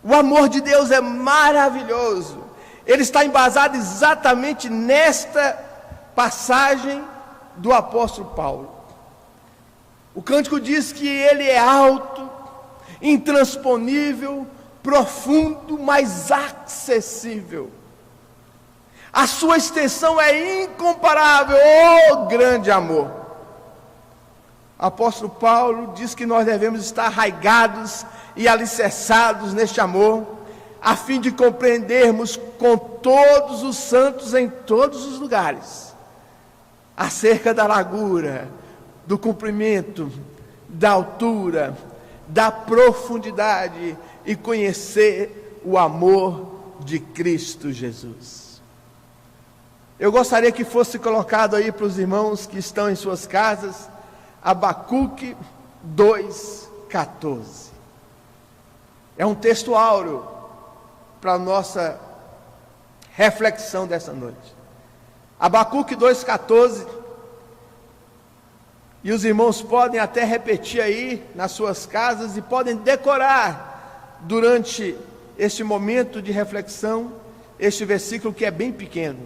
[SPEAKER 4] O amor de Deus é maravilhoso. Ele está embasado exatamente nesta passagem do apóstolo Paulo. O cântico diz que ele é alto, intransponível, profundo, mas acessível. A sua extensão é incomparável, oh grande amor. O apóstolo Paulo diz que nós devemos estar arraigados e alicerçados neste amor, a fim de compreendermos com todos os santos em todos os lugares, acerca da largura, do comprimento, da altura, da profundidade, e conhecer o amor de Cristo Jesus. Eu gostaria que fosse colocado aí para os irmãos que estão em suas casas, Abacuque 2,14. É um texto áureo para a nossa reflexão dessa noite. Abacuque 2,14. E os irmãos podem até repetir aí nas suas casas e podem decorar durante este momento de reflexão, este versículo que é bem pequeno.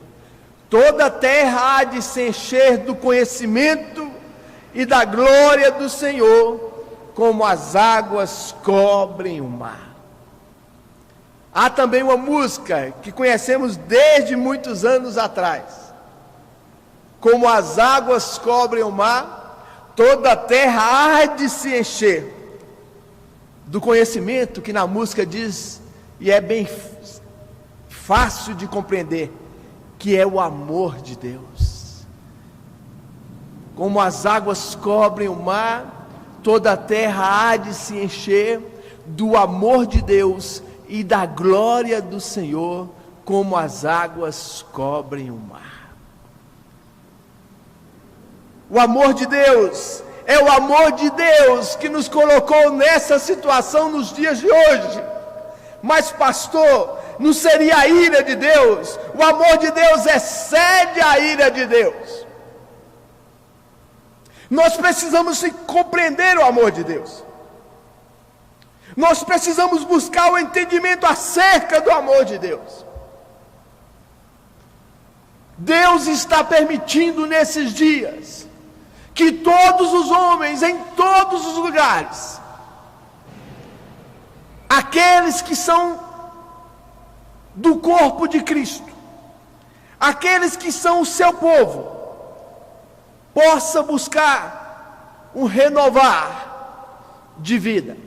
[SPEAKER 4] Toda a terra há de se encher do conhecimento e da glória do Senhor, como as águas cobrem o mar. Há também uma música que conhecemos desde muitos anos atrás. Como as águas cobrem o mar, toda a terra há de se encher do conhecimento, que na música diz, e é bem fácil de compreender, que é o amor de Deus. Como as águas cobrem o mar, toda a terra há de se encher do amor de Deus e da glória do Senhor, como as águas cobrem o mar. O amor de Deus é o amor de Deus que nos colocou nessa situação nos dias de hoje. Mas pastor, não seria a ira de Deus? O amor de Deus excede a ira de Deus. Nós precisamos compreender o amor de Deus. Nós precisamos buscar o entendimento acerca do amor de Deus. Deus está permitindo nesses dias que todos os homens, em todos os lugares, aqueles que são do corpo de Cristo, aqueles que são o seu povo, possa buscar um renovar de vida.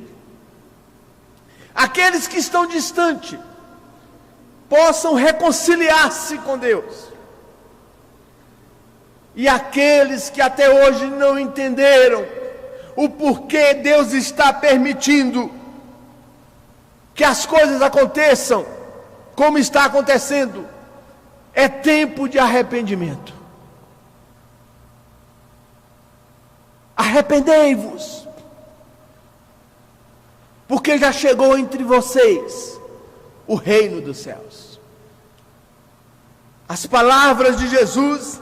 [SPEAKER 4] Aqueles que estão distantes, possam reconciliar-se com Deus. E aqueles que até hoje não entenderam o porquê Deus está permitindo que as coisas aconteçam como está acontecendo, é tempo de arrependimento. Arrependei-vos, porque já chegou entre vocês o reino dos céus. As palavras de Jesus,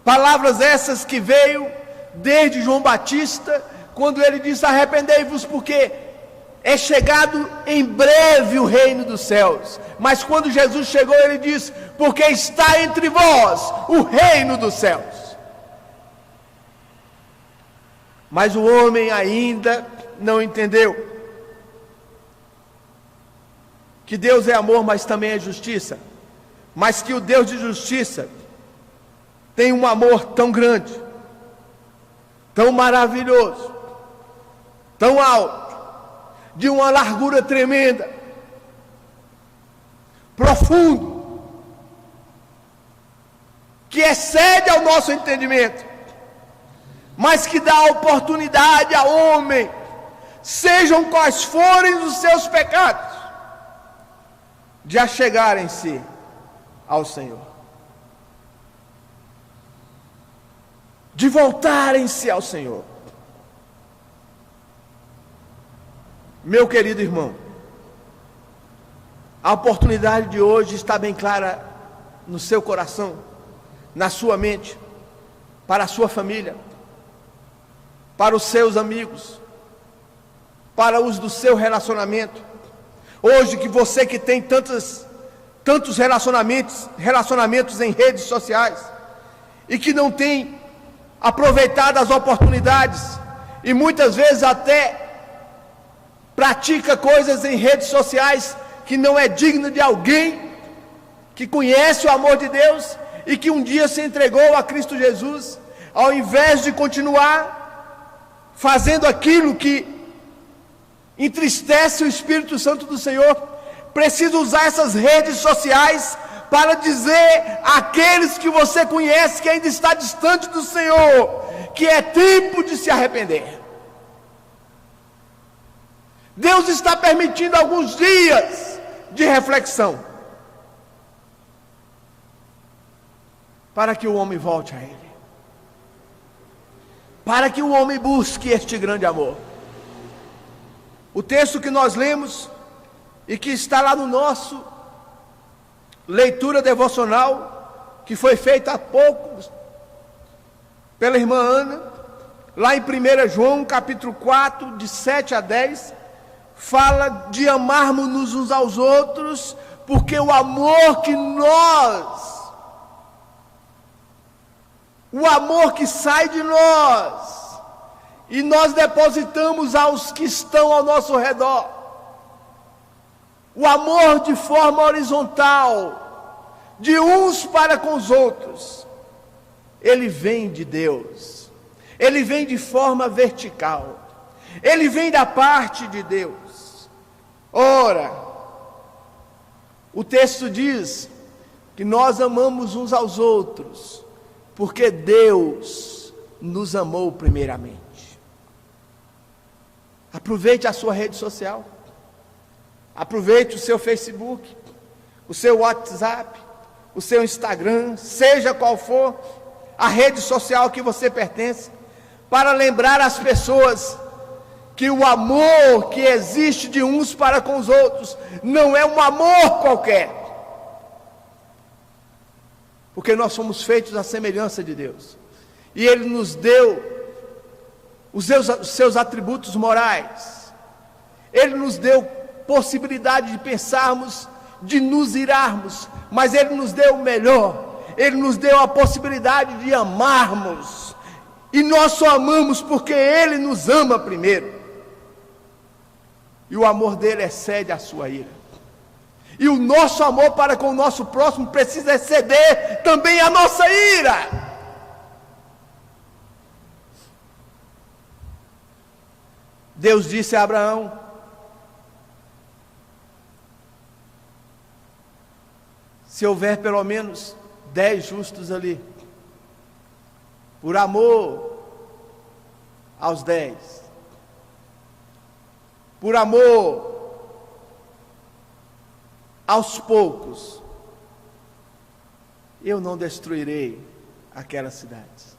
[SPEAKER 4] palavras essas que veio desde João Batista, quando ele disse: arrependei-vos, porque é chegado em breve o reino dos céus. Mas quando Jesus chegou, ele disse: porque está entre vós o reino dos céus. Mas o homem ainda não entendeu que Deus é amor, mas também é justiça. Mas que o Deus de justiça tem um amor tão grande, tão maravilhoso, tão alto, de uma largura tremenda, profundo, que excede ao nosso entendimento, mas que dá oportunidade ao homem, sejam quais forem os seus pecados, de achegarem-se ao Senhor, de voltarem-se ao Senhor. Meu querido irmão, a oportunidade de hoje está bem clara no seu coração, na sua mente, para a sua família, para os seus amigos, para os do seu relacionamento. Hoje que você que tem tantos relacionamentos em redes sociais e que não tem aproveitado as oportunidades e muitas vezes até pratica coisas em redes sociais que não é digno de alguém que conhece o amor de Deus e que um dia se entregou a Cristo Jesus, ao invés de continuar fazendo aquilo que entristece o Espírito Santo do Senhor, precisa usar essas redes sociais para dizer àqueles que você conhece que ainda está distante do Senhor, que é tempo de se arrepender. Deus está permitindo alguns dias de reflexão, para que o homem volte a Ele, para que o homem busque este grande amor. O texto que nós lemos e que está lá no nosso leitura devocional, que foi feita há pouco pela irmã Ana, lá em 1 João capítulo 4, de 7 a 10, fala de amarmos-nos uns aos outros, porque o amor que sai de nós, e nós depositamos aos que estão ao nosso redor, o amor de forma horizontal, de uns para com os outros, ele vem de Deus, ele vem de forma vertical, ele vem da parte de Deus. Ora, o texto diz que nós amamos uns aos outros, porque Deus nos amou primeiramente. Aproveite a sua rede social, aproveite o seu Facebook, o seu WhatsApp, o seu Instagram, seja qual for a rede social que você pertence, para lembrar as pessoas que o amor que existe de uns para com os outros não é um amor qualquer, porque nós somos feitos à semelhança de Deus, e Ele nos deu os seus atributos morais, Ele nos deu possibilidade de pensarmos, de nos irarmos, mas Ele nos deu o melhor, Ele nos deu a possibilidade de amarmos, e nós só amamos porque Ele nos ama primeiro, e o amor dele excede a sua ira, e o nosso amor para com o nosso próximo precisa exceder também a nossa ira. Deus disse a Abraão: se houver pelo menos 10 justos ali, por amor aos 10, por amor aos poucos, eu não destruirei aquelas cidades.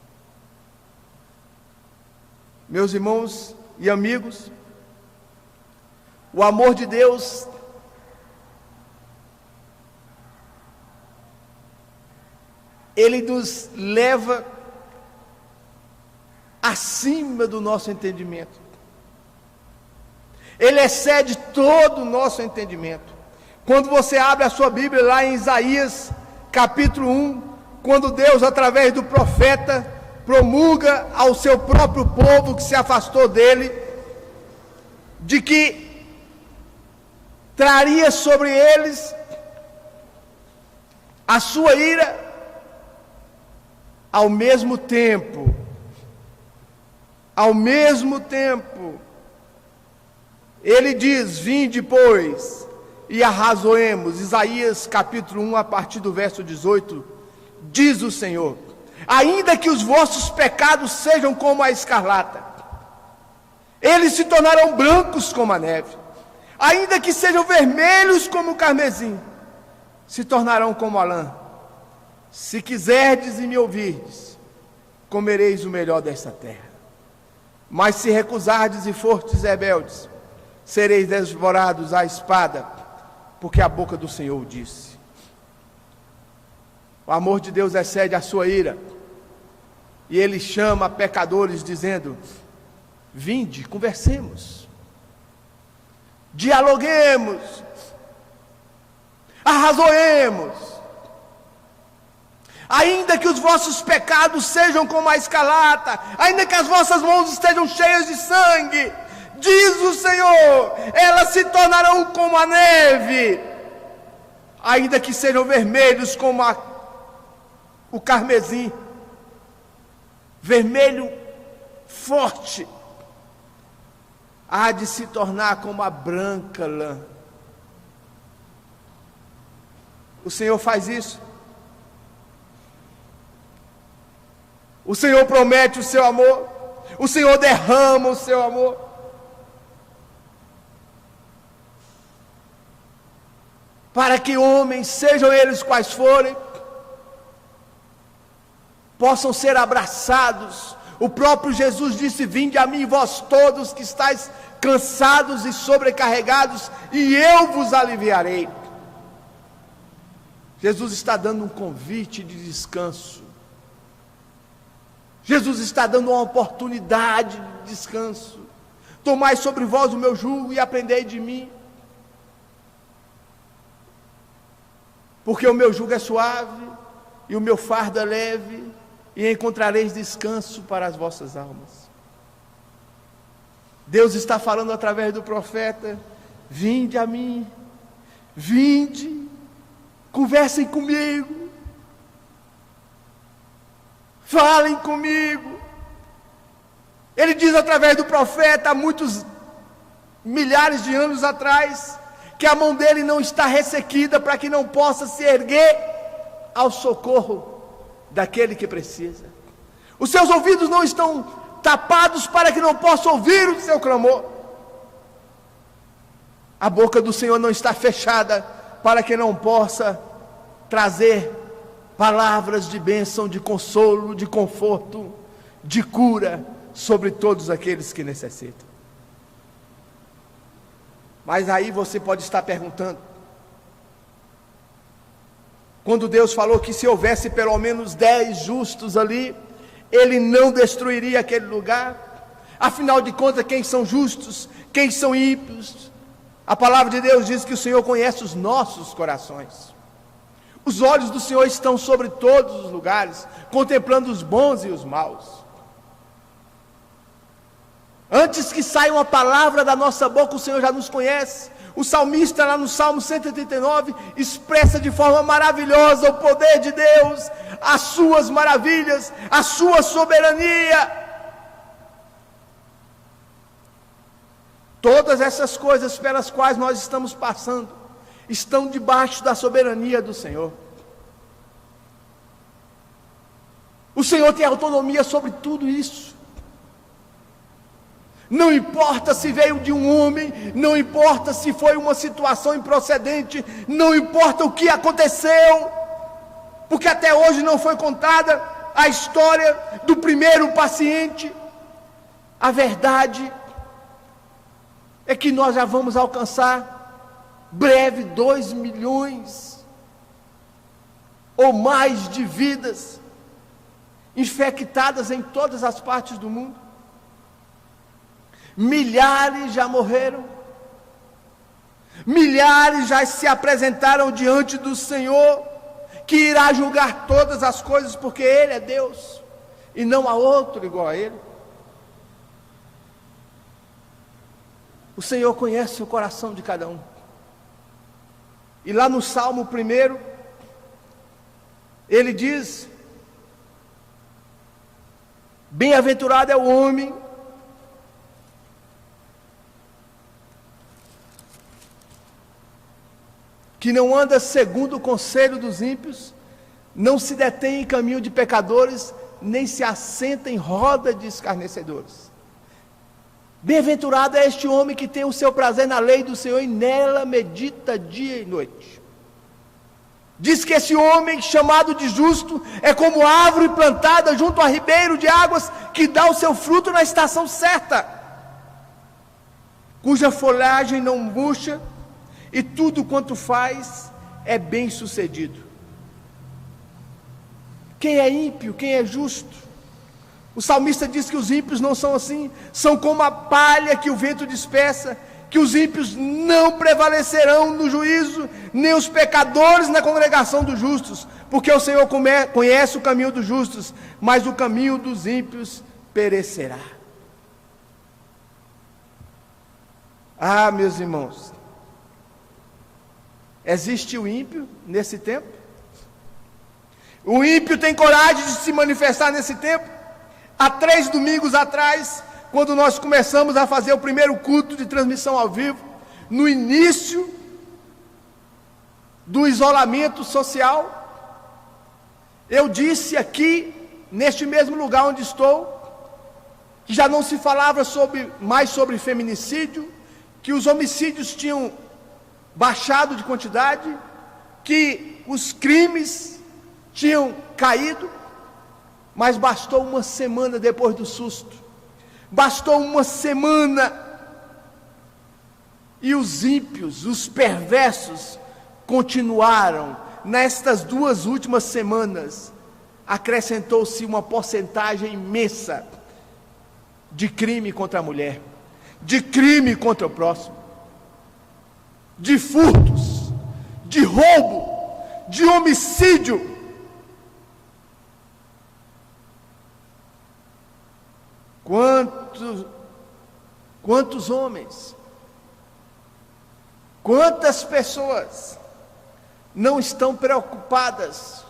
[SPEAKER 4] Meus irmãos e amigos, o amor de Deus ele nos leva acima do nosso entendimento. Ele excede todo o nosso entendimento. Quando você abre a sua Bíblia lá em Isaías capítulo 1, quando Deus através do profeta promulga ao seu próprio povo que se afastou dele, de que traria sobre eles a sua ira, ao mesmo tempo, ele diz: vinde, pois, e arrazoemos. Isaías capítulo 1, a partir do verso 18, diz o Senhor: ainda que os vossos pecados sejam como a escarlata, eles se tornarão brancos como a neve. Ainda que sejam vermelhos como o carmesim, se tornarão como a lã. Se quiserdes e me ouvirdes, comereis o melhor desta terra. Mas se recusardes e fortes rebeldes, sereis devorados à espada, porque a boca do Senhor disse. O amor de Deus excede a sua ira, e Ele chama pecadores dizendo: vinde, conversemos, dialoguemos, arrazoemos. Ainda que os vossos pecados sejam como a escarlata, ainda que as vossas mãos estejam cheias de sangue, diz o Senhor, elas se tornarão como a neve. Ainda que sejam vermelhos como o carmesim, vermelho forte, há de se tornar como a branca lã. O Senhor faz isso. O Senhor promete o seu amor. O Senhor derrama o seu amor. Para que homens, sejam eles quais forem, possam ser abraçados. O próprio Jesus disse: vinde a mim, vós todos que estáis cansados e sobrecarregados, e eu vos aliviarei. Jesus está dando um convite de descanso. Jesus está dando uma oportunidade de descanso. Tomai sobre vós o meu jugo e aprendei de mim, porque o meu jugo é suave e o meu fardo é leve, e encontrareis descanso para as vossas almas. Deus está falando através do profeta: vinde a mim, vinde, conversem comigo, falem comigo. Ele diz através do profeta, há muitos milhares de anos atrás, que a mão dele não está ressequida para que não possa se erguer ao socorro daquele que precisa. Os seus ouvidos não estão tapados para que não possa ouvir o seu clamor. A boca do Senhor não está fechada para que não possa trazer palavras de bênção, de consolo, de conforto, de cura sobre todos aqueles que necessitam. Mas aí você pode estar perguntando: quando Deus falou que se houvesse pelo menos 10 justos ali, Ele não destruiria aquele lugar? Afinal de contas, quem são justos? Quem são ímpios? A palavra de Deus diz que o Senhor conhece os nossos corações. Os olhos do Senhor estão sobre todos os lugares, contemplando os bons e os maus. Antes que saia uma palavra da nossa boca, o Senhor já nos conhece. O salmista, lá no Salmo 139, expressa de forma maravilhosa o poder de Deus, as suas maravilhas, a sua soberania. Todas essas coisas pelas quais nós estamos passando estão debaixo da soberania do Senhor. O Senhor tem autonomia sobre tudo isso. Não importa se veio de um homem, não importa se foi uma situação improcedente, não importa o que aconteceu, porque até hoje não foi contada a história do primeiro paciente. A verdade é que nós já vamos alcançar breve 2 milhões ou mais de vidas infectadas em todas as partes do mundo. Milhares já morreram, milhares já se apresentaram diante do Senhor, que irá julgar todas as coisas, porque Ele é Deus e não há outro igual a Ele. O Senhor conhece o coração de cada um. E lá no Salmo 1, Ele diz: bem-aventurado é o homem que não anda segundo o conselho dos ímpios, não se detém em caminho de pecadores, nem se assenta em roda de escarnecedores. Bem-aventurado é este homem que tem o seu prazer na lei do Senhor e nela medita dia e noite. Diz que esse homem chamado de justo é como árvore plantada junto a ribeiro de águas que dá o seu fruto na estação certa, cuja folhagem não murcha e tudo quanto faz é bem sucedido. Quem é ímpio, quem é justo? O salmista diz que os ímpios não são assim, são como a palha que o vento dispersa, que os ímpios não prevalecerão no juízo, nem os pecadores na congregação dos justos, porque o Senhor conhece o caminho dos justos, mas o caminho dos ímpios perecerá. Ah, meus irmãos, existe o ímpio nesse tempo? O ímpio tem coragem de se manifestar nesse tempo? Há 3 domingos atrás, quando nós começamos a fazer o primeiro culto de transmissão ao vivo, no início do isolamento social, eu disse aqui, neste mesmo lugar onde estou, que já não se falava mais sobre feminicídio, que os homicídios tinham baixado de quantidade, que os crimes tinham caído, mas bastou uma semana depois do susto, bastou uma semana, e os ímpios, os perversos, continuaram. Nestas 2 últimas semanas, acrescentou-se uma porcentagem imensa de crime contra a mulher, de crime contra o próximo, de furtos, de roubo, de homicídio. Quantos homens, quantas pessoas não estão preocupadas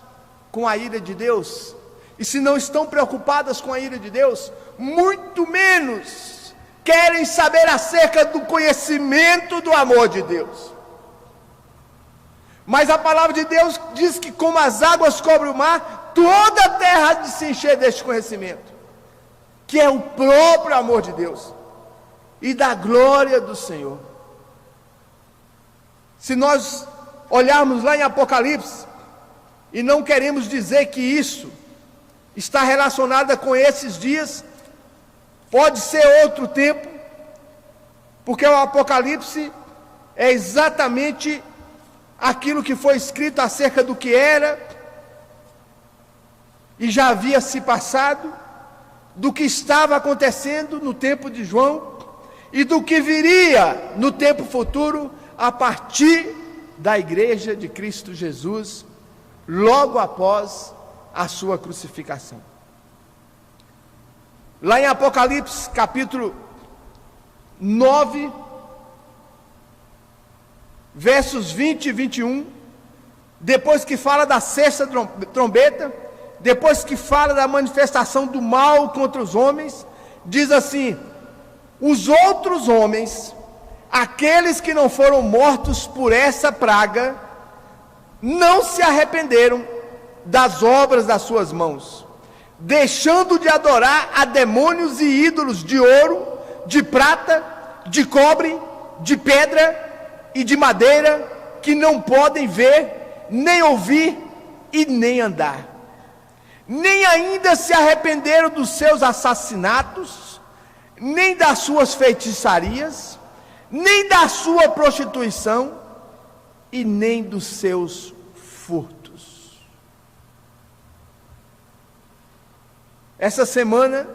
[SPEAKER 4] com a ira de Deus? E se não estão preocupadas com a ira de Deus, muito menos querem saber acerca do conhecimento do amor de Deus. Mas a palavra de Deus diz que como as águas cobrem o mar, toda a terra há de se encher deste conhecimento, que é o próprio amor de Deus e da glória do Senhor. Se nós olharmos lá em Apocalipse, e não queremos dizer que isso está relacionado com esses dias, pode ser outro tempo, porque o Apocalipse é exatamente aquilo que foi escrito acerca do que era, e já havia se passado, do que estava acontecendo no tempo de João, e do que viria no tempo futuro, a partir da igreja de Cristo Jesus, logo após a sua crucificação. Lá em Apocalipse, capítulo 9, versos 20 e 21, depois que fala da 6ª trombeta, depois que fala da manifestação do mal contra os homens, diz assim: os outros homens, aqueles que não foram mortos por essa praga, não se arrependeram das obras das suas mãos, deixando de adorar a demônios e ídolos de ouro, de prata, de cobre, de pedra e de madeira, que não podem ver, nem ouvir e nem andar. Nem ainda se arrependeram dos seus assassinatos, nem das suas feitiçarias, nem da sua prostituição, e nem dos seus furtos. Essa semana,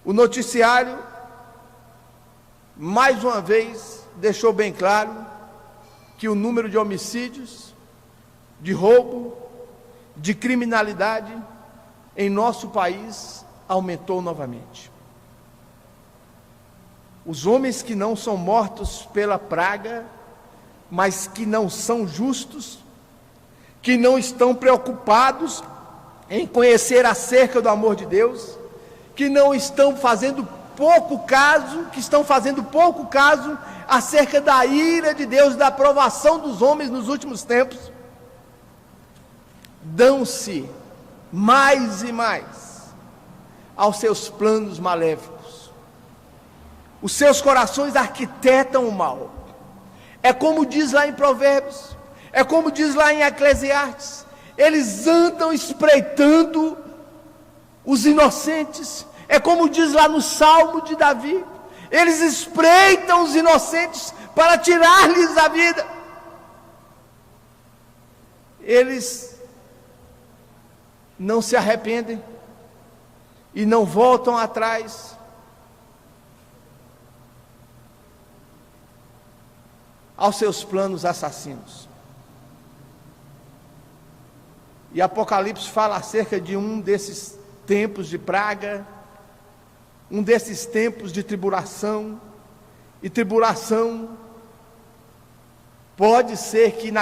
[SPEAKER 4] o noticiário, mais uma vez, deixou bem claro que o número de homicídios, de roubo, de criminalidade em nosso país aumentou novamente. Os homens que não são mortos pela praga, mas que não são justos, que não estão preocupados em conhecer acerca do amor de Deus, que não estão fazendo pouco caso, que estão fazendo pouco caso acerca da ira de Deus, da aprovação dos homens nos últimos tempos, dão-se mais e mais aos seus planos maléficos. Os seus corações arquitetam o mal. É como diz lá em Provérbios, é como diz lá em Eclesiastes, eles andam espreitando os inocentes. É como diz lá no Salmo de Davi, eles espreitam os inocentes para tirar-lhes a vida. Eles não se arrependem e não voltam atrás. Aos seus planos assassinos. E Apocalipse fala acerca de um desses tempos de praga, um desses tempos de tribulação, e tribulação pode ser que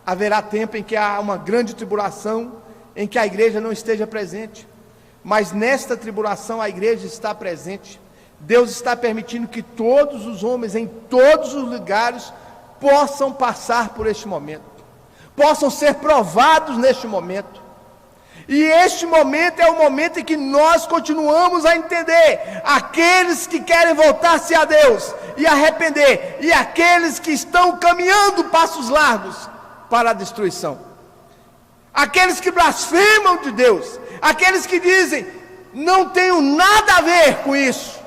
[SPEAKER 4] haverá tempo em que há uma grande tribulação, em que a igreja não esteja presente, mas nesta tribulação a igreja está presente. Deus está permitindo que todos os homens, em todos os lugares, possam passar por este momento, possam ser provados neste momento. E este momento é o momento em que nós continuamos a entender aqueles que querem voltar-se a Deus e arrepender, e aqueles que estão caminhando passos largos para a destruição, aqueles que blasfemam de Deus, aqueles que dizem, não tenho nada a ver com isso,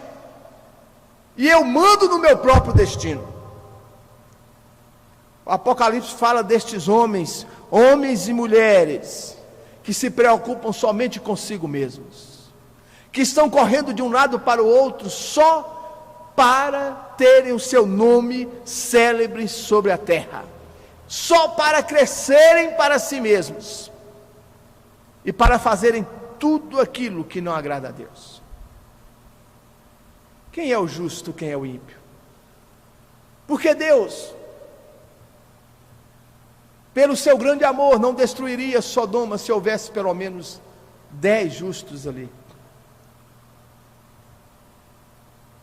[SPEAKER 4] e eu mando no meu próprio destino. O Apocalipse fala destes homens e mulheres, que se preocupam somente consigo mesmos, que estão correndo de um lado para o outro, só para terem o seu nome célebre sobre a terra, só para crescerem para si mesmos, e para fazerem tudo aquilo que não agrada a Deus. Quem é o justo, quem é o ímpio? Porque Deus, pelo seu grande amor, não destruiria Sodoma se houvesse pelo menos 10 justos ali.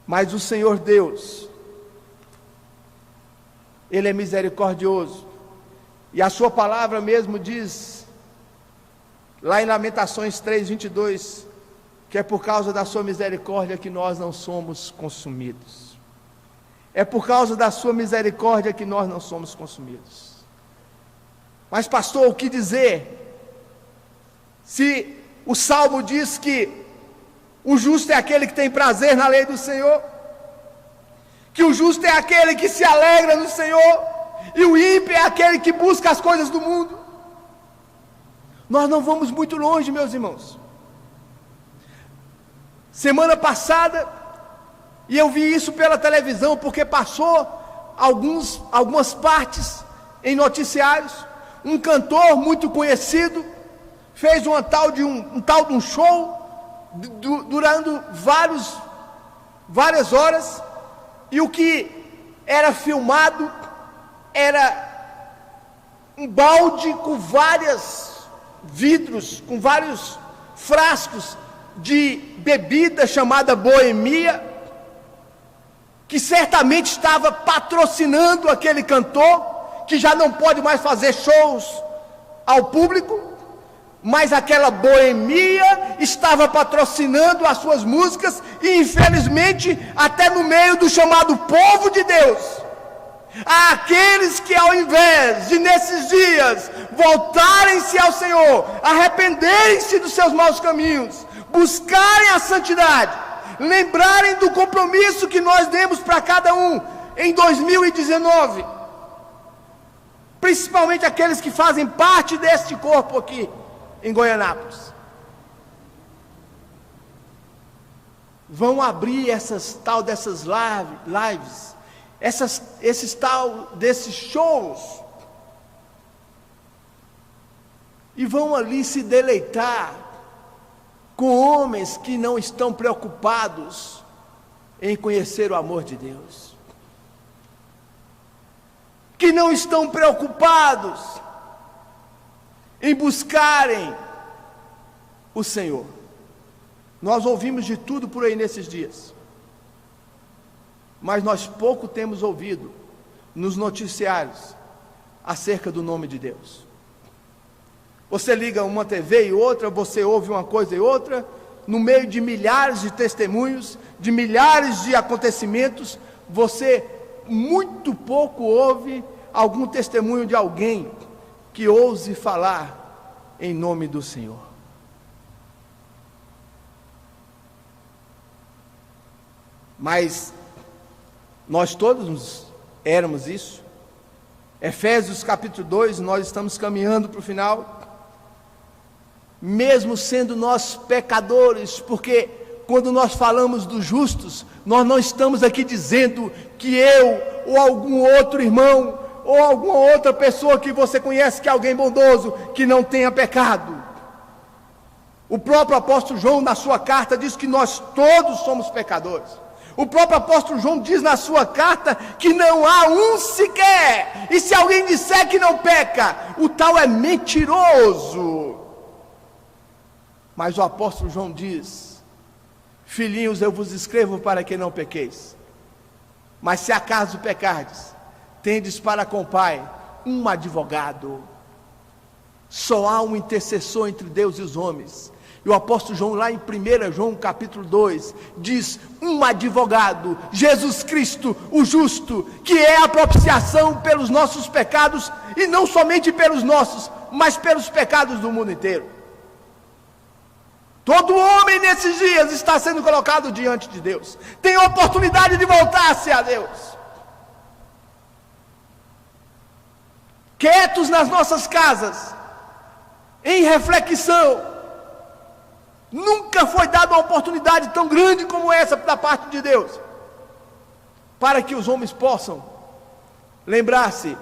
[SPEAKER 4] Mas o Senhor Deus, Ele é misericordioso, e a sua palavra mesmo diz, lá em Lamentações 3:22, que é por causa da sua misericórdia que nós não somos consumidos. É por causa da sua misericórdia que nós não somos consumidos. Mas pastor, o que dizer? Se o Salmo diz que o justo é aquele que tem prazer na lei do Senhor, que o justo é aquele que se alegra no Senhor, e o ímpio é aquele que busca as coisas do mundo. Nós não vamos muito longe, meus irmãos. Semana passada, e eu vi isso pela televisão, porque passou algumas partes em noticiários. Um cantor muito conhecido fez um tal de um show durando várias horas, e o que era filmado era um balde com vários vidros, com vários frascos de bebida chamada boemia, que certamente estava patrocinando aquele cantor, que já não pode mais fazer shows ao público, mas aquela boemia estava patrocinando as suas músicas, e infelizmente até no meio do chamado povo de Deus, há aqueles que, ao invés de nesses dias voltarem-se ao Senhor, arrependerem-se dos seus maus caminhos, buscarem a santidade, lembrarem do compromisso que nós demos para cada um em 2019, principalmente aqueles que fazem parte deste corpo aqui em Goianápolis, vão abrir dessas lives, desses shows, e vão ali se deleitar com homens que não estão preocupados em conhecer o amor de Deus, que não estão preocupados em buscarem o Senhor. Nós ouvimos de tudo por aí nesses dias, mas nós pouco temos ouvido nos noticiários acerca do nome de Deus. Você liga uma TV e outra, você ouve uma coisa e outra, no meio de milhares de testemunhos, de milhares de acontecimentos, você muito pouco ouve algum testemunho de alguém que ouse falar em nome do Senhor. Mas nós todos éramos isso. Efésios capítulo 2, nós estamos caminhando para o final. Mesmo sendo nós pecadores, porque quando nós falamos dos justos, nós não estamos aqui dizendo que eu ou algum outro irmão ou alguma outra pessoa que você conhece, que é alguém bondoso, que não tenha pecado. O próprio apóstolo João na sua carta diz que nós todos somos pecadores. O próprio apóstolo João diz na sua carta que não há um sequer, e se alguém disser que não peca, o tal é mentiroso. Mas o apóstolo João diz: filhinhos, eu vos escrevo para que não pequeis. Mas se acaso pecardes, tendes para com o Pai um advogado. Só há um intercessor entre Deus e os homens. E o apóstolo João, lá em 1 João capítulo 2, diz: um advogado, Jesus Cristo, o justo, que é a propiciação pelos nossos pecados, e não somente pelos nossos, mas pelos pecados do mundo inteiro. Todo homem nesses dias está sendo colocado diante de Deus, tem a oportunidade de voltar-se a Deus. Quietos nas nossas casas, em reflexão, nunca foi dada uma oportunidade tão grande como essa da parte de Deus, para que os homens possam lembrar-se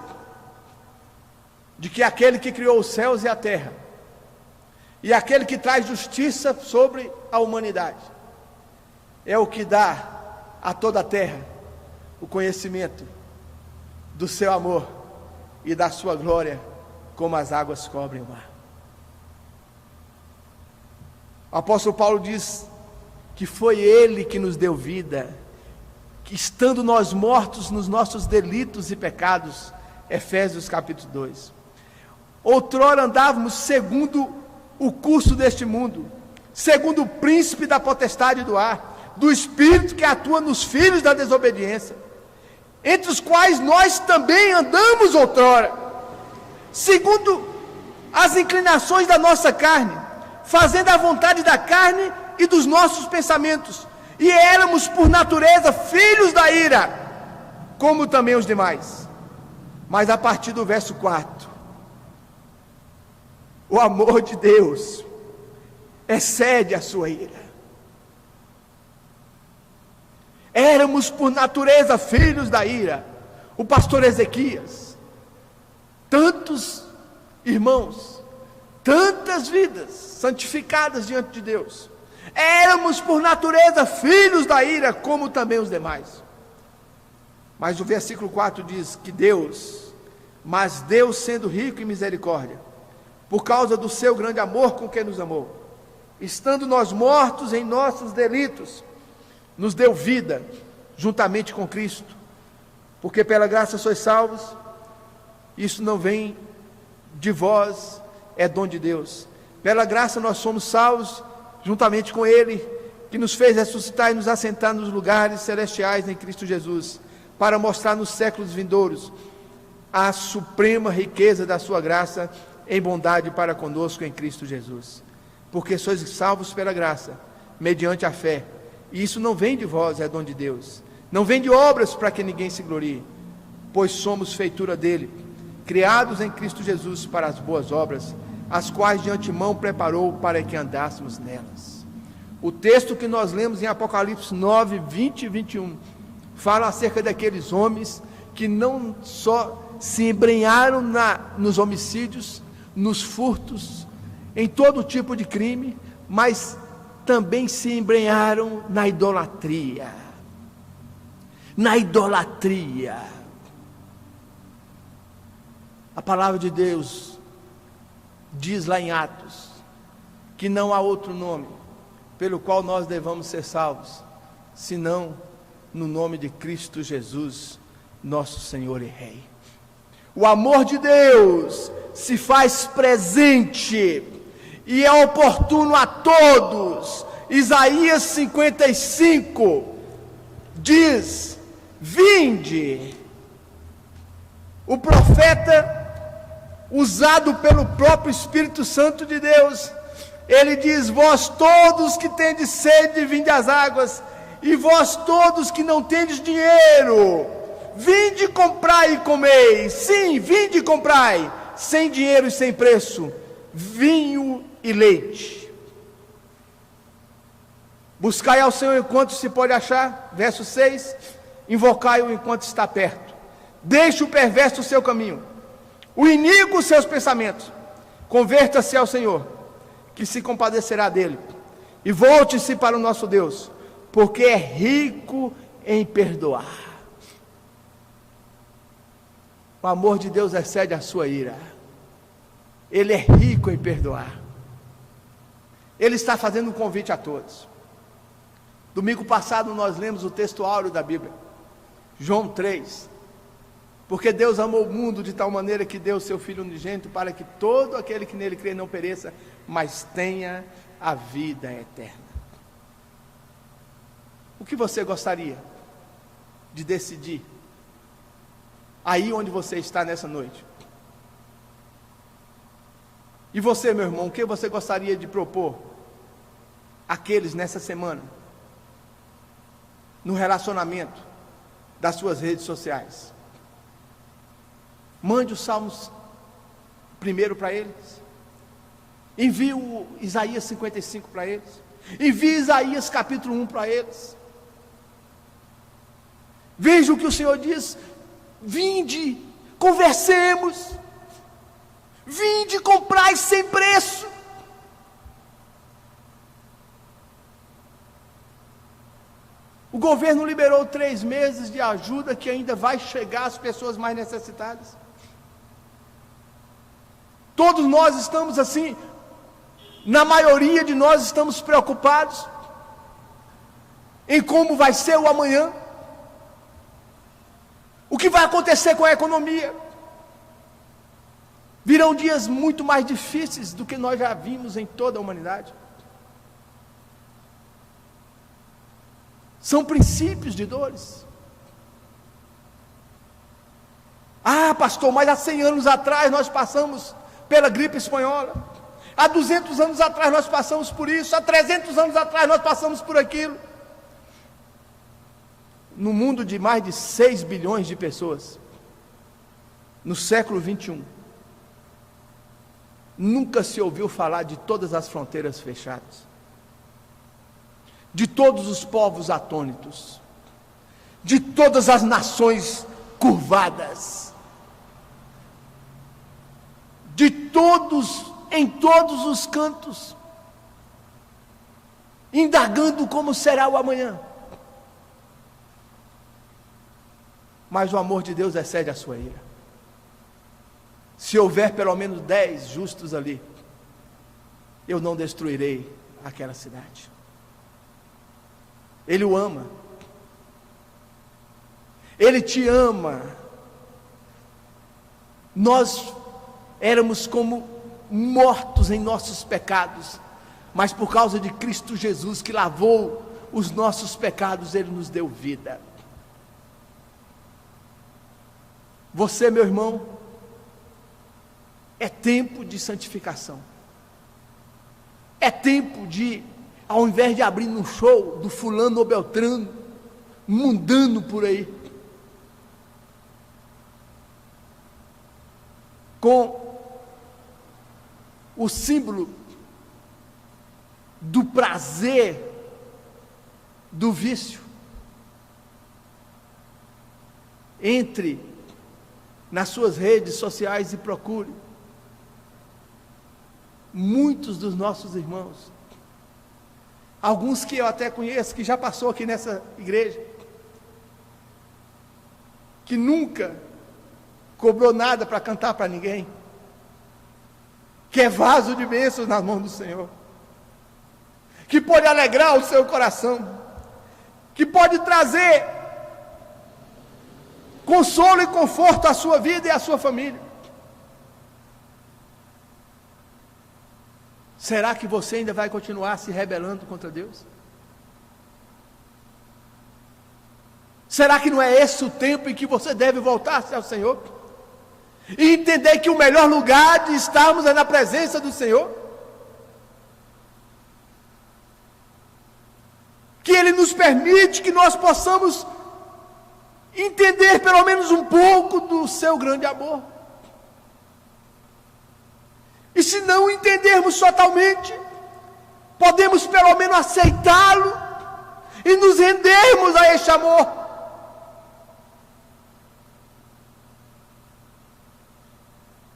[SPEAKER 4] de que aquele que criou os céus e a terra, e aquele que traz justiça sobre a humanidade, é o que dá a toda a terra o conhecimento do seu amor e da sua glória, como as águas cobrem o mar. O apóstolo Paulo diz que foi Ele que nos deu vida, que estando nós mortos nos nossos delitos e pecados, Efésios capítulo 2. Outrora andávamos segundo o curso deste mundo, segundo o príncipe da potestade do ar, do espírito que atua nos filhos da desobediência, entre os quais nós também andamos outrora, segundo as inclinações da nossa carne, fazendo a vontade da carne e dos nossos pensamentos, e éramos por natureza filhos da ira, como também os demais. Mas a partir do verso 4, o amor de Deus excede a sua ira. Éramos por natureza filhos da ira. O pastor Ezequias, tantos irmãos, tantas vidas santificadas diante de Deus, éramos por natureza filhos da ira, como também os demais. Mas o versículo 4 diz que mas Deus sendo rico em misericórdia, por causa do seu grande amor com que nos amou, estando nós mortos em nossos delitos, nos deu vida juntamente com Cristo, porque pela graça sois salvos. Isso não vem de vós, é dom de Deus. Pela graça nós somos salvos juntamente com Ele, que nos fez ressuscitar e nos assentar nos lugares celestiais em Cristo Jesus, para mostrar nos séculos vindouros a suprema riqueza da sua graça em bondade para conosco em Cristo Jesus. Porque sois salvos pela graça, mediante a fé, e isso não vem de vós, é dom de Deus. Não vem de obras para que ninguém se glorie, pois somos feitura dele, criados em Cristo Jesus para as boas obras, as quais de antemão preparou para que andássemos nelas. O texto que nós lemos em Apocalipse 9, 20 e 21, fala acerca daqueles homens que não só se embrenharam nos homicídios, nos furtos, em todo tipo de crime, mas também se embrenharam na idolatria. Na idolatria. A palavra de Deus diz lá em Atos que não há outro nome pelo qual nós devamos ser salvos, senão no nome de Cristo Jesus, nosso Senhor e Rei. O amor de Deus se faz presente e é oportuno a todos. Isaías 55 diz: vinde. O profeta, usado pelo próprio Espírito Santo de Deus, ele diz: vós todos que tendes sede, vinde às águas, e vós todos que não tendes dinheiro, vinde comprai e comei. Sim, vinde e comprai, sem dinheiro e sem preço, vinho e leite. Buscai ao Senhor enquanto se pode achar. Verso 6, invocai-o enquanto está perto. Deixe o perverso o seu caminho, o iníquo os seus pensamentos. Converta-se ao Senhor, que se compadecerá dele, e volte-se para o nosso Deus, porque é rico em perdoar. O amor de Deus excede a sua ira. Ele é rico em perdoar. Ele está fazendo um convite a todos. Domingo passado nós lemos o texto áureo da Bíblia, João 3. Porque Deus amou o mundo de tal maneira que deu o seu Filho unigênito, para que todo aquele que nele crê não pereça, mas tenha a vida eterna. O que você gostaria de decidir aí onde você está nessa noite? E você, meu irmão, o que você gostaria de propor àqueles nessa semana, no relacionamento das suas redes sociais? Mande os Salmos primeiro para eles. Envie o Isaías 55 para eles. Envie Isaías capítulo 1 para eles. Veja o que o Senhor diz: vinde, conversemos, vinde, comprai sem preço. O governo liberou 3 meses de ajuda que ainda vai chegar às pessoas mais necessitadas. Todos nós estamos assim, na maioria de nós estamos preocupados em como vai ser o amanhã, o que vai acontecer com a economia. Virão dias muito mais difíceis do que nós já vimos em toda a humanidade. São princípios de dores. Ah, pastor, mas há 100 anos atrás nós passamos pela gripe espanhola. Há 200 anos atrás nós passamos por isso. Há 300 anos atrás nós passamos por aquilo. No mundo de mais de 6 bilhões de pessoas, no século 21, nunca se ouviu falar de todas as fronteiras fechadas, de todos os povos atônitos, de todas as nações curvadas, de todos, em todos os cantos, indagando como será o amanhã. Mas o amor de Deus excede a sua ira. Se houver pelo menos 10 justos ali, eu não destruirei aquela cidade. Ele o ama. Ele te ama. Nós éramos como mortos em nossos pecados, mas por causa de Cristo Jesus, que lavou os nossos pecados, Ele nos deu vida. Você, meu irmão, é tempo de santificação. É tempo de, ao invés de abrir um show do fulano ou beltrano, mundano por aí, com o símbolo do prazer, do vício, entre nas suas redes sociais e procure. Muitos dos nossos irmãos, alguns que eu até conheço, que já passou aqui nessa igreja, que nunca cobrou nada para cantar para ninguém, que é vaso de bênçãos nas mãos do Senhor, que pode alegrar o seu coração, que pode trazer consolo e conforto à sua vida e à sua família. Será que você ainda vai continuar se rebelando contra Deus? Será que não é esse o tempo em que você deve voltar-se ao Senhor? E entender que o melhor lugar de estarmos é na presença do Senhor? Que Ele nos permite que nós possamos entender pelo menos um pouco do seu grande amor. E se não entendermos totalmente, podemos pelo menos aceitá-lo e nos rendermos a este amor.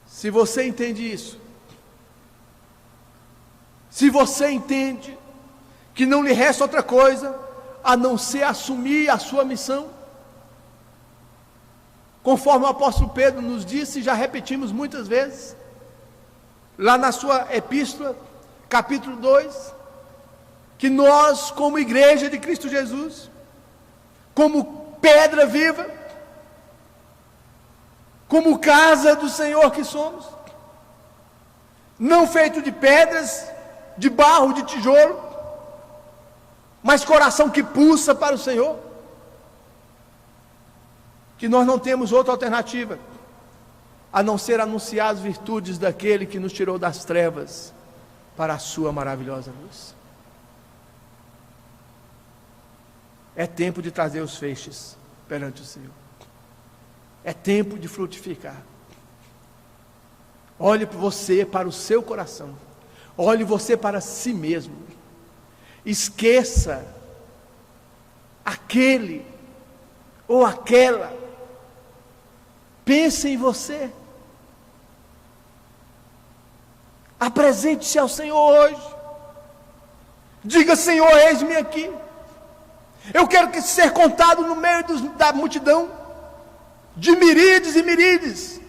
[SPEAKER 4] Se você entende isso, se você entende que não lhe resta outra coisa a não ser assumir a sua missão, conforme o apóstolo Pedro nos disse, já repetimos muitas vezes, lá na sua epístola, capítulo 2, que nós, como igreja de Cristo Jesus, como pedra viva, como casa do Senhor que somos, não feito de pedras, de barro, de tijolo, mas coração que pulsa para o Senhor, que nós não temos outra alternativa a não ser anunciar as virtudes daquele que nos tirou das trevas para a sua maravilhosa luz. É tempo de trazer os feixes perante o Senhor. É tempo de frutificar. Olhe para você, para o seu coração. Olhe você para si mesmo. Esqueça aquele ou aquela. Pense em você. Apresente-se ao Senhor hoje. Diga: Senhor, eis-me aqui. Eu quero ser contado no meio da multidão, de miríades e miríades.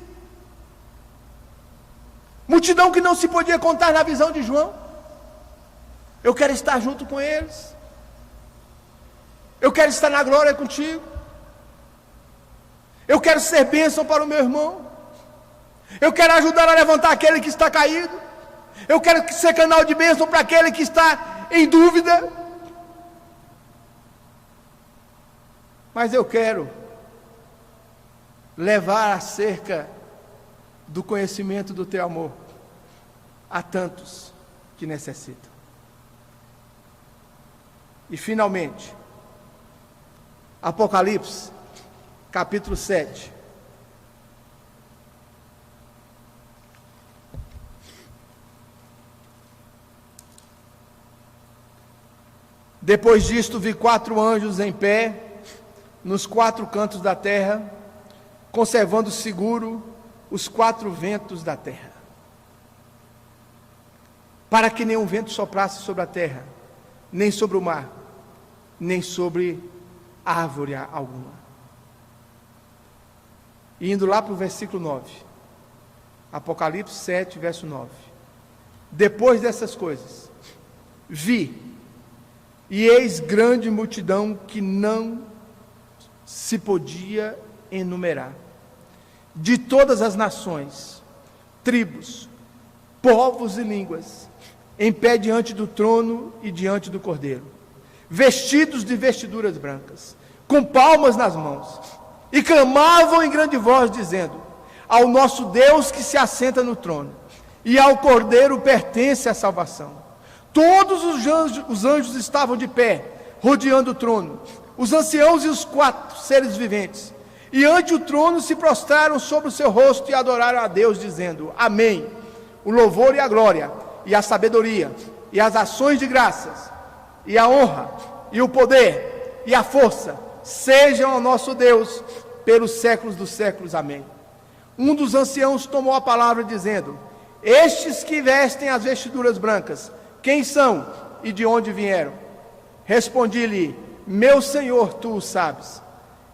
[SPEAKER 4] Multidão que não se podia contar na visão de João. Eu quero estar junto com eles. Eu quero estar na glória contigo. Eu quero ser bênção para o meu irmão. Eu quero ajudar a levantar aquele que está caído. Eu quero ser canal de bênção para aquele que está em dúvida. Mas eu quero levar acerca do conhecimento do teu amor a tantos que necessitam. E finalmente, Apocalipse, capítulo 7. Depois disto vi 4 anjos em pé, nos 4 cantos da terra, conservando seguro os 4 ventos da terra, para que nenhum vento soprasse sobre a terra, nem sobre o mar, nem sobre árvore alguma. E indo lá para o versículo 9, Apocalipse 7, verso 9. Depois dessas coisas, vi, e eis grande multidão que não se podia enumerar, de todas as nações, tribos, povos e línguas, em pé diante do trono e diante do Cordeiro, vestidos de vestiduras brancas, com palmas nas mãos, e clamavam em grande voz, dizendo: ao nosso Deus que se assenta no trono, e ao Cordeiro pertence a salvação. Todos os anjos estavam de pé, rodeando o trono, os anciãos e os 4 seres viventes, e ante o trono se prostraram sobre o seu rosto e adoraram a Deus, dizendo: amém. O louvor e a glória, e a sabedoria, e as ações de graças, e a honra, e o poder, e a força, sejam ao nosso Deus, pelos séculos dos séculos. Amém. Um dos anciãos tomou a palavra, dizendo: estes que vestem as vestiduras brancas, quem são e de onde vieram? Respondi-lhe: meu Senhor, tu o sabes.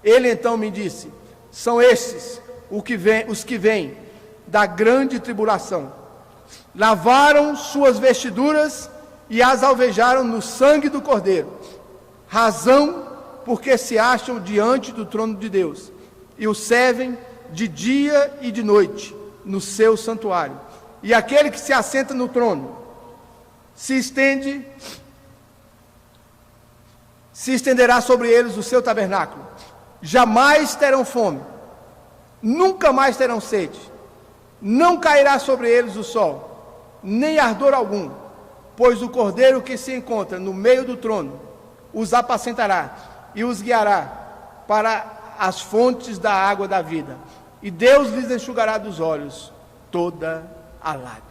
[SPEAKER 4] Ele então me disse: são estes os que vêm da grande tribulação. Lavaram suas vestiduras e as alvejaram no sangue do Cordeiro, razão porque se acham diante do trono de Deus, e o servem de dia e de noite no seu santuário. E aquele que se assenta no trono se estenderá sobre eles o seu tabernáculo. Jamais terão fome, nunca mais terão sede, não cairá sobre eles o sol, nem ardor algum, pois o Cordeiro que se encontra no meio do trono os apacentará e os guiará para as fontes da água da vida, e Deus lhes enxugará dos olhos toda a lágrima.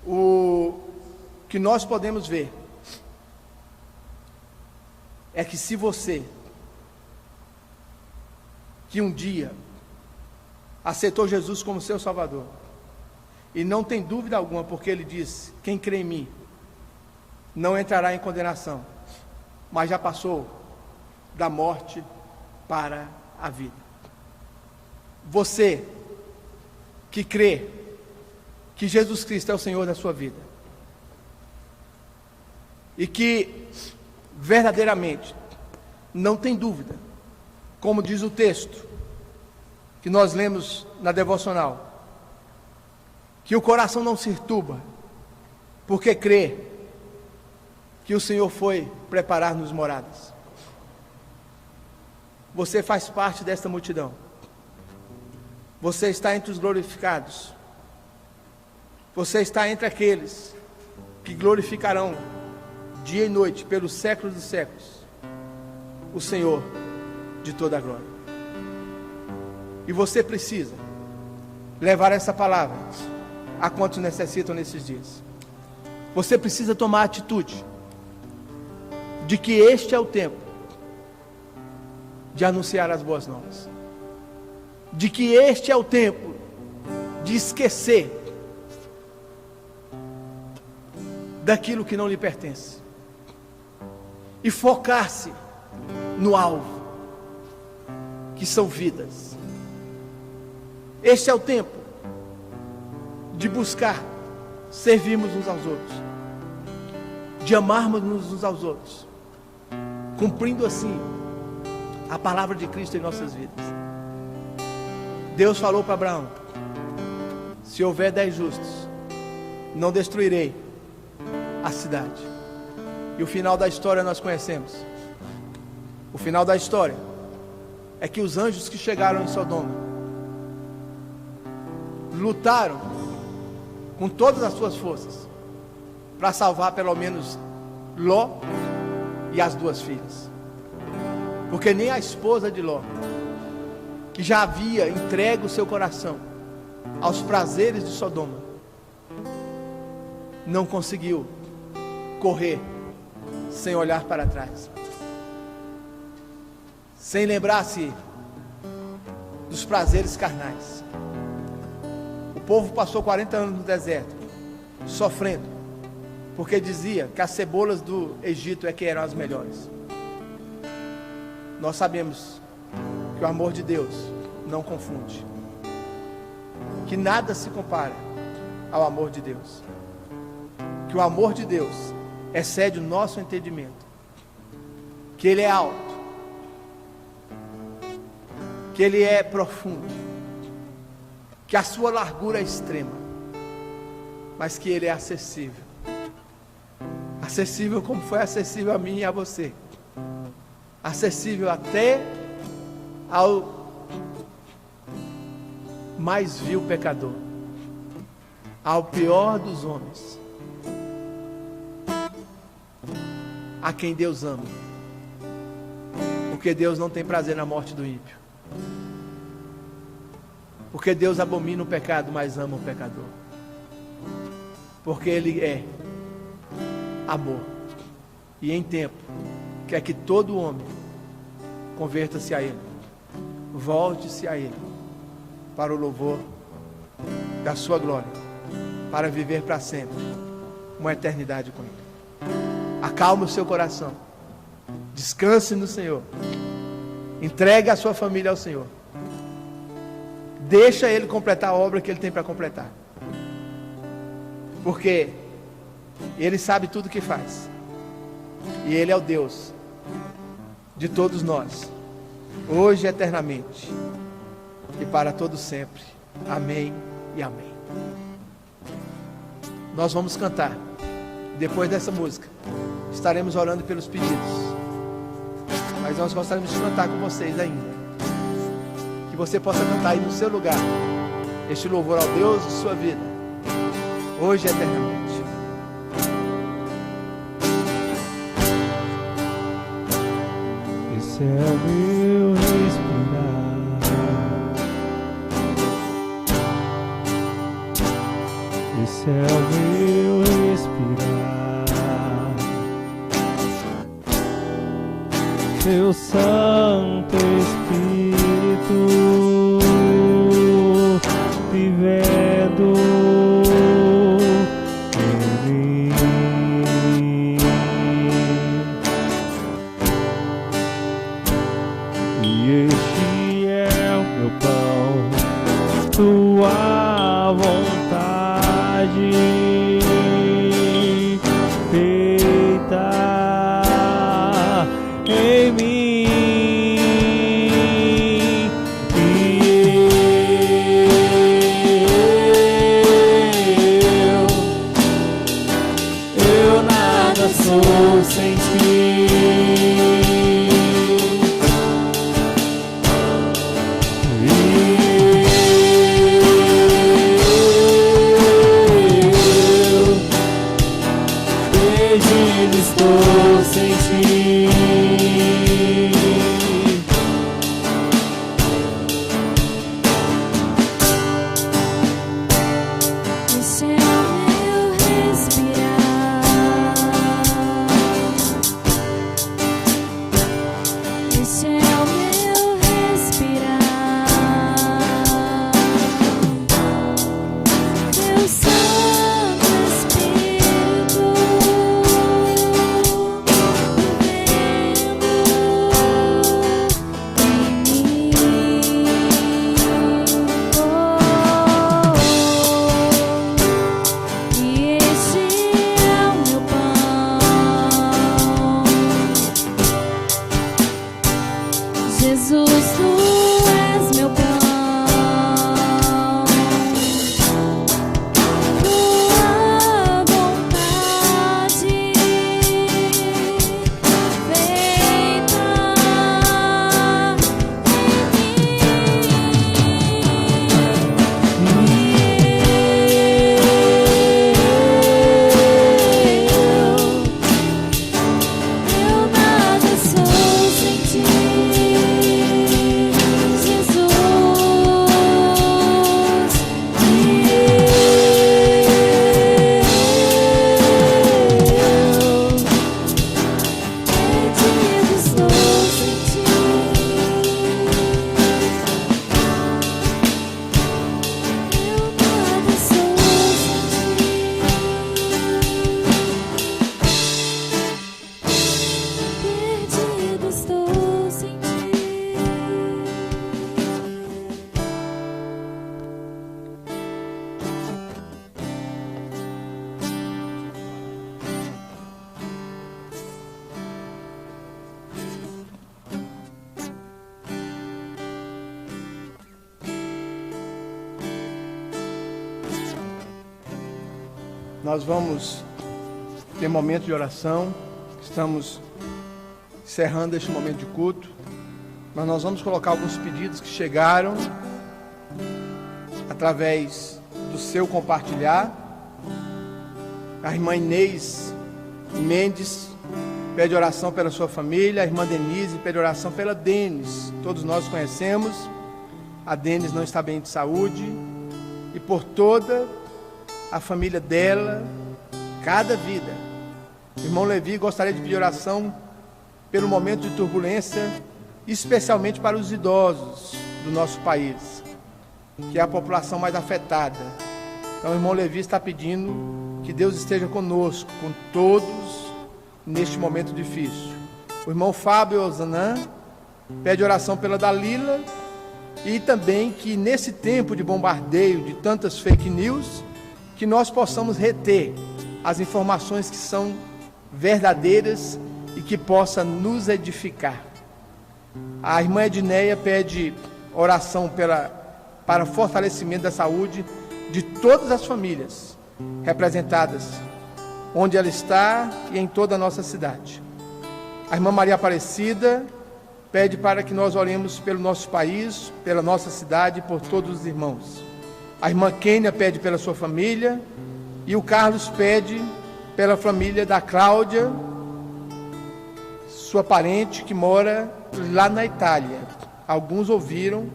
[SPEAKER 4] O que nós podemos ver é que se você, que um dia aceitou Jesus como seu Salvador, e não tem dúvida alguma, porque ele disse: quem crê em mim não entrará em condenação, mas já passou da morte para a vida. Você que crê que Jesus Cristo é o Senhor da sua vida, e que verdadeiramente não tem dúvida, como diz o texto que nós lemos na devocional, que o coração não se turba, porque crê que o Senhor foi preparar-nos moradas. Você faz parte desta multidão. Você está entre os glorificados. Você está entre aqueles que glorificarão dia e noite, pelos séculos dos séculos, o Senhor de toda a glória. E você precisa levar essa palavra a quantos necessitam nesses dias. Você precisa tomar a atitude de que este é o tempo de anunciar as boas novas, de que este é o tempo de esquecer daquilo que não lhe pertence e focar-se no alvo, que são vidas. Este é o tempo de buscar servirmos uns aos outros, de amarmos uns aos outros, cumprindo assim a palavra de Cristo em nossas vidas. Deus falou para Abraão: se houver 10 justos, não destruirei a cidade. E o final da história nós conhecemos. O final da história é que os anjos que chegaram em Sodoma lutaram com todas as suas forças para salvar pelo menos Ló e as 2 filhas, porque nem a esposa de Ló, que já havia entregue o seu coração aos prazeres de Sodoma, não conseguiu correr sem olhar para trás, sem lembrar-se dos prazeres carnais. O povo passou 40 anos no deserto, sofrendo, porque dizia que as cebolas do Egito é que eram as melhores. Nós sabemos que o amor de Deus não confunde, que nada se compara ao amor de Deus, que o amor de Deus excede o nosso entendimento, que Ele é alto, que Ele é profundo, que a sua largura é extrema, mas que Ele é acessível. Acessível como foi acessível a mim e a você. Acessível até ao mais vil pecador, ao pior dos homens, a quem Deus ama, porque Deus não tem prazer na morte do ímpio, porque Deus abomina o pecado, mas ama o pecador, porque Ele é amor, e em tempo quer que todo homem converta-se a Ele, volte-se a Ele, para o louvor da sua glória, para viver para sempre uma eternidade com Ele. Acalme o seu coração, descanse no Senhor, entregue a sua família ao Senhor, Deixa Ele completar a obra que Ele tem para completar. Porque Ele sabe tudo o que faz. E Ele é o Deus de todos nós, hoje e eternamente, e para todo sempre. Amém e amém. Nós vamos cantar. Depois dessa música, estaremos orando pelos pedidos. Mas nós gostaríamos de cantar com vocês ainda. Que você possa cantar aí no seu lugar este louvor ao Deus de sua vida, hoje e eternamente.
[SPEAKER 3] Esse é o meu respirar, esse é o meu respirar, Teu Santo Espírito vivendo em mim. E este é o meu pão, tua vontade feita em mim. Eu nada sou sem ti. Perdido estou sem ti.
[SPEAKER 1] Esse é o meu respirar, esse é o meu respirar, Teu Santo Espírito Jesus, Tu és meu pão, Tua vontade feita em mim. Eu nada sou sem Ti. Perdido estou sem Ti.
[SPEAKER 4] Nós vamos ter momento de oração. Estamos encerrando este momento de culto, mas nós vamos colocar alguns pedidos que chegaram através do seu compartilhar. A irmã Inês Mendes pede oração pela sua família. A irmã Denise pede oração pela Denis. Todos nós conhecemos. A Denis não está bem de saúde. E por toda a família dela, cada vida. Irmão Levi gostaria de pedir oração pelo momento de turbulência, especialmente para os idosos do nosso país, que é a população mais afetada. Então o irmão Levi está pedindo que Deus esteja conosco, com todos, neste momento difícil. O irmão Fábio Ozanã pede oração pela Dalila e também que nesse tempo de bombardeio de tantas fake news, que nós possamos reter as informações que são verdadeiras e que possa nos edificar. A irmã Edneia pede oração para fortalecimento da saúde de todas as famílias representadas onde ela está e em toda a nossa cidade. A irmã Maria Aparecida pede para que nós oremos pelo nosso país, pela nossa cidade e por todos os irmãos. A irmã Kênia pede pela sua família, e o Carlos pede pela família da Cláudia, sua parente que mora lá na Itália. Alguns ouviram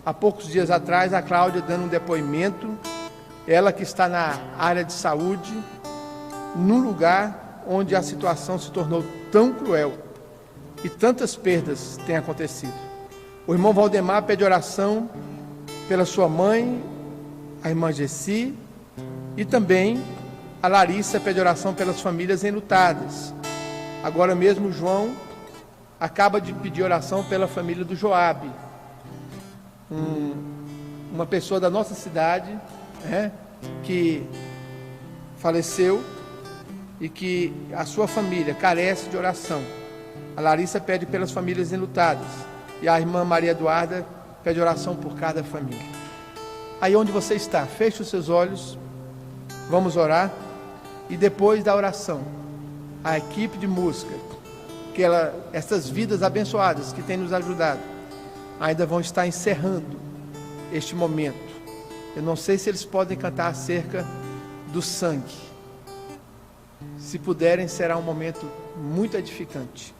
[SPEAKER 4] há poucos dias atrás a Cláudia dando um depoimento, ela que está na área de saúde, num lugar onde a situação se tornou tão cruel e tantas perdas têm acontecido. O irmão Valdemar pede oração pela sua mãe, a irmã Gessi, e também a Larissa pede oração pelas famílias enlutadas. Agora mesmo o João acaba de pedir oração pela família do Joabe, uma pessoa da nossa cidade, que faleceu e que a sua família carece de oração. A Larissa pede pelas famílias enlutadas e a irmã Maria Eduarda pede oração por cada família. Aí onde você está, feche os seus olhos, vamos orar, e depois da oração, a equipe de música, essas vidas abençoadas que têm nos ajudado, ainda vão estar encerrando este momento. Eu não sei se eles podem cantar acerca do sangue. Se puderem, será um momento muito edificante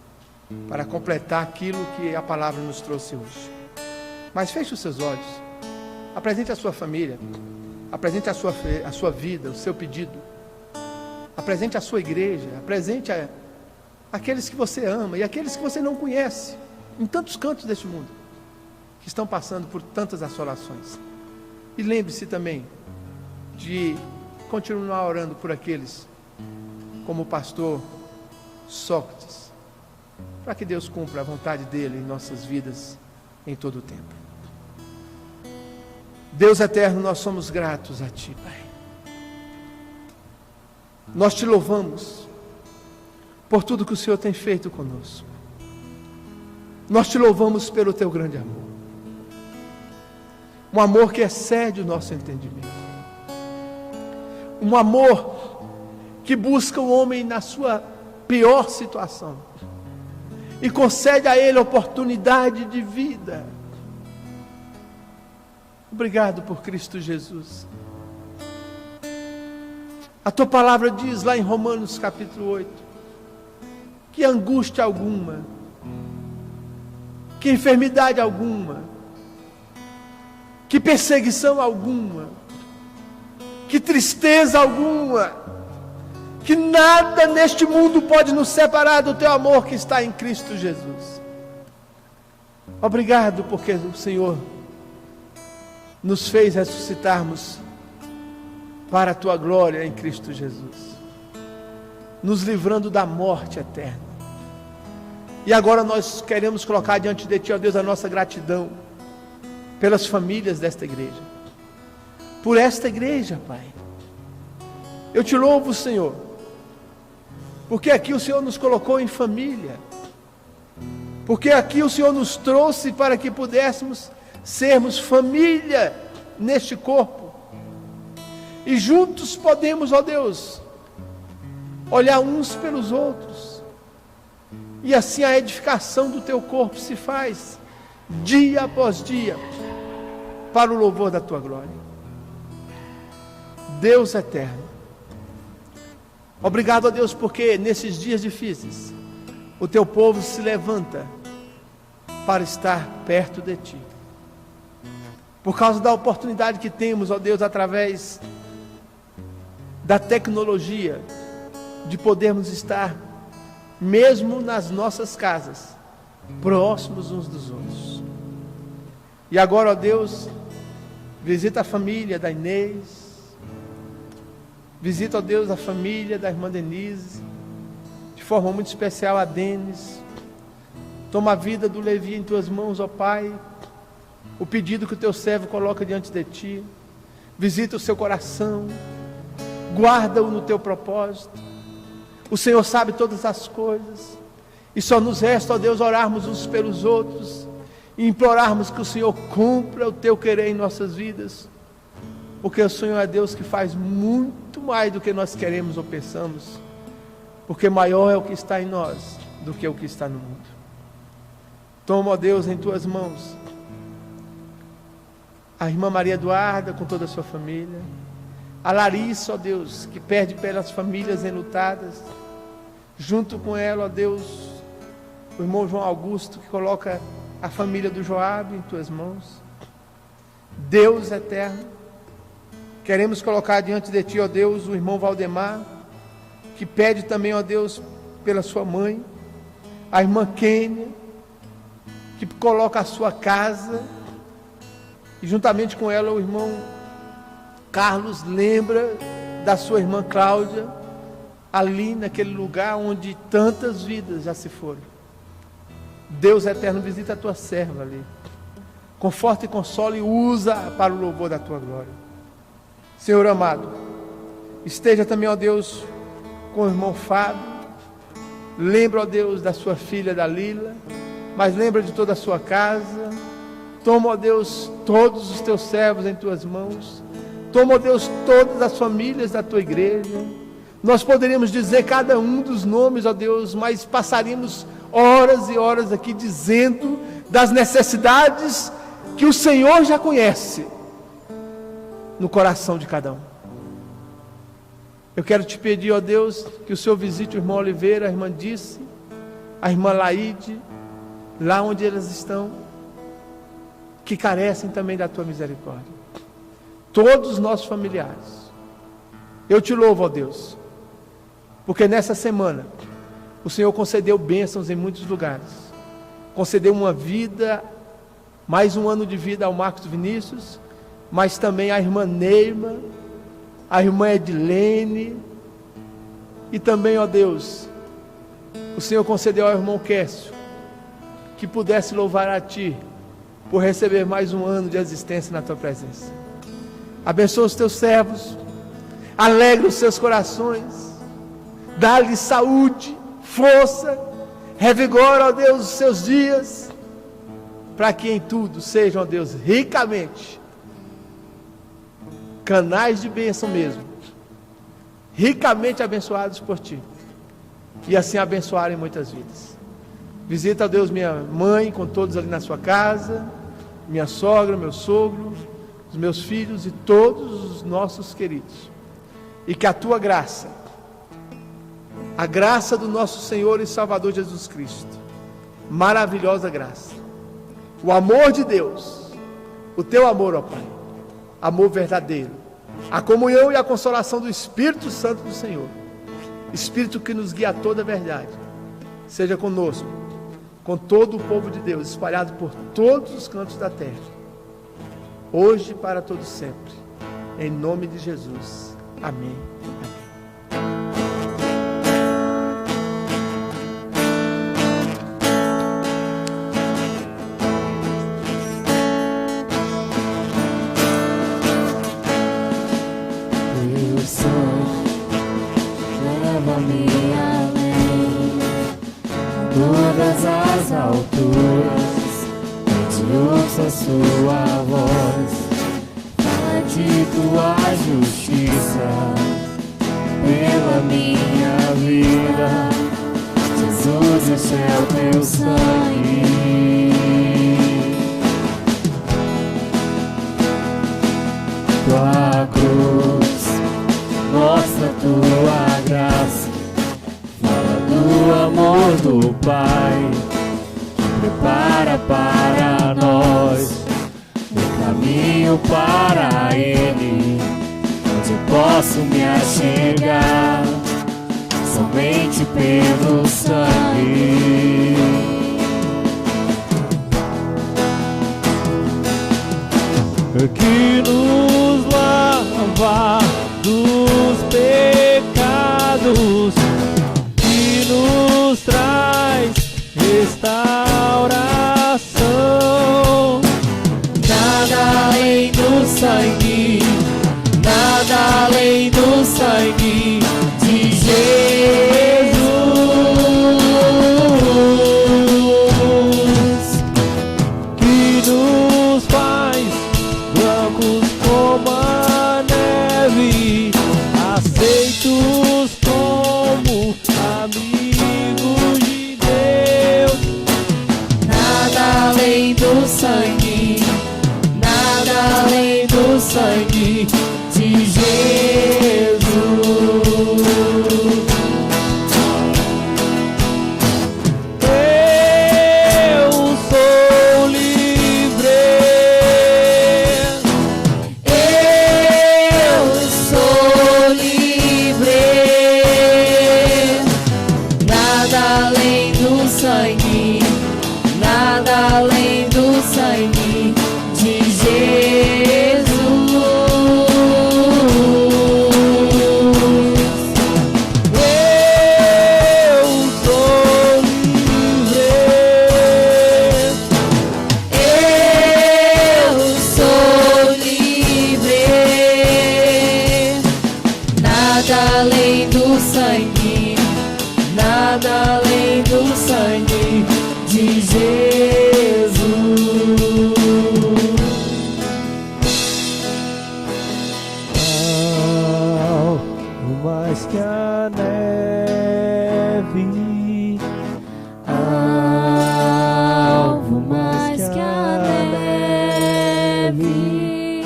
[SPEAKER 4] para completar aquilo que a palavra nos trouxe hoje. Mas feche os seus olhos, apresente a sua família, apresente a sua vida, o seu pedido, apresente a sua igreja, apresente aqueles que você ama e aqueles que você não conhece, em tantos cantos deste mundo, que estão passando por tantas assolações. E lembre-se também de continuar orando por aqueles, como o pastor Sócrates, para que Deus cumpra a vontade dele em nossas vidas em todo o tempo. Deus eterno, nós somos gratos a Ti, Pai. Nós Te louvamos por tudo que o Senhor tem feito conosco. Nós Te louvamos pelo Teu grande amor. Um amor que excede o nosso entendimento. Um amor que busca o homem na sua pior situação e concede a ele oportunidade de vida. Obrigado por Cristo Jesus. A Tua palavra diz lá em Romanos capítulo 8, que angústia alguma, que enfermidade alguma, que perseguição alguma, que tristeza alguma, que nada neste mundo pode nos separar do Teu amor que está em Cristo Jesus. Obrigado porque o Senhor nos fez ressuscitarmos para a Tua glória em Cristo Jesus, nos livrando da morte eterna. E agora nós queremos colocar diante de Ti, ó Deus, a nossa gratidão pelas famílias desta igreja, por esta igreja, Pai. Eu Te louvo, Senhor, porque aqui o Senhor nos colocou em família, porque aqui o Senhor nos trouxe para que pudéssemos sermos família neste corpo, e juntos podemos, ó Deus, olhar uns pelos outros, e assim a edificação do Teu corpo se faz, dia após dia, para o louvor da Tua glória. Deus eterno, obrigado a Deus, porque nesses dias difíceis, o Teu povo se levanta para estar perto de Ti, por causa da oportunidade que temos, ó Deus, através da tecnologia, de podermos estar, mesmo nas nossas casas, próximos uns dos outros. E agora, ó Deus, visita a família da Inês, visita, ó Deus, a família da irmã Denise, de forma muito especial a Denis. Toma a vida do Levi em Tuas mãos, ó Pai, o pedido que o teu servo coloca diante de ti. Visita o seu coração, guarda-o no teu propósito. O Senhor sabe todas as coisas, e só nos resta, ó Deus, orarmos uns pelos outros e implorarmos que o Senhor cumpra o teu querer em nossas vidas, porque o Senhor é Deus que faz muito mais do que nós queremos ou pensamos, porque maior é o que está em nós do que o que está no mundo. Toma, ó Deus, em tuas mãos a irmã Maria Eduarda com toda a sua família, a Larissa, ó Deus, que perde pelas famílias enlutadas, junto com ela, ó Deus, o irmão João Augusto, que coloca a família do Joabe em tuas mãos. Deus eterno, queremos colocar diante de ti, ó Deus, o irmão Valdemar, que pede também, ó Deus, pela sua mãe, a irmã Kênia, que coloca a sua casa, e juntamente com ela o irmão Carlos lembra da sua irmã Cláudia, ali naquele lugar onde tantas vidas já se foram. Deus eterno, visita a tua serva ali, conforta e consola e usa para o louvor da tua glória. Senhor amado, esteja também, ó Deus, com o irmão Fábio, lembra, ó Deus, da sua filha Dalila, mas lembra de toda a sua casa. Toma, ó Deus, todos os teus servos em tuas mãos. Toma, ó Deus, todas as famílias da tua igreja. Nós poderíamos dizer cada um dos nomes, ó Deus, mas passaríamos horas e horas aqui dizendo das necessidades que o Senhor já conhece no coração de cada um. Eu quero te pedir, ó Deus, que o Senhor visite o irmão Oliveira, a irmã Dice, a irmã Laide, lá onde elas estão, que carecem também da tua misericórdia. Todos os nossos familiares. Eu te louvo, ó Deus, porque nessa semana o Senhor concedeu bênçãos em muitos lugares. Concedeu uma vida, mais um ano de vida ao Marcos Vinícius, mas também à irmã Neima, a irmã Edilene, e também, ó Deus, o Senhor concedeu ao irmão Quécio que pudesse louvar a Ti por receber mais um ano de existência na Tua presença. Abençoa os Teus servos, alegra os seus corações, dá-lhes saúde, força, revigora, ó Deus, os seus dias, para que em tudo sejam, ó Deus, ricamente canais de bênção mesmo, ricamente abençoados por Ti, e assim abençoarem muitas vidas. Visita, ó Deus, minha mãe com todos ali na sua casa, minha sogra, meu sogro, os meus filhos e todos os nossos queridos, e que a Tua graça, a graça do nosso Senhor e Salvador Jesus Cristo, maravilhosa graça, o amor de Deus, o Teu amor, ó Pai, amor verdadeiro, a comunhão e a consolação do Espírito Santo do Senhor, Espírito que nos guia a toda a verdade, seja conosco, com todo o povo de Deus, espalhado por todos os cantos da terra, hoje e para todos sempre, em nome de Jesus, amém.
[SPEAKER 3] Leva-me além, todas as alturas, onde ouço a Sua voz, fala de Tua justiça pela minha vida. Jesus, este é o Teu sangue, Tua cruz mostra Tua graça, fala do amor do Pai, que prepara para nós o caminho para Ele, onde eu posso me achegar somente pelo sangue. Que nos lava dos pecados, que nos traz restauração, sangue, nada além do sangue de Jesus. Eu sou livre, eu sou livre, nada além do sangue, nada além do sangue de Jesus. Nada além do sangue, nada além do sangue de Jesus. Algo mais que a neve, algo mais que a neve,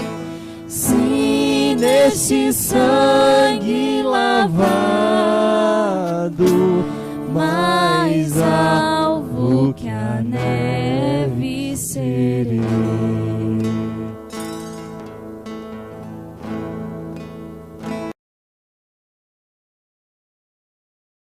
[SPEAKER 3] se neste sangue lavado, mais alvo que a neve serei.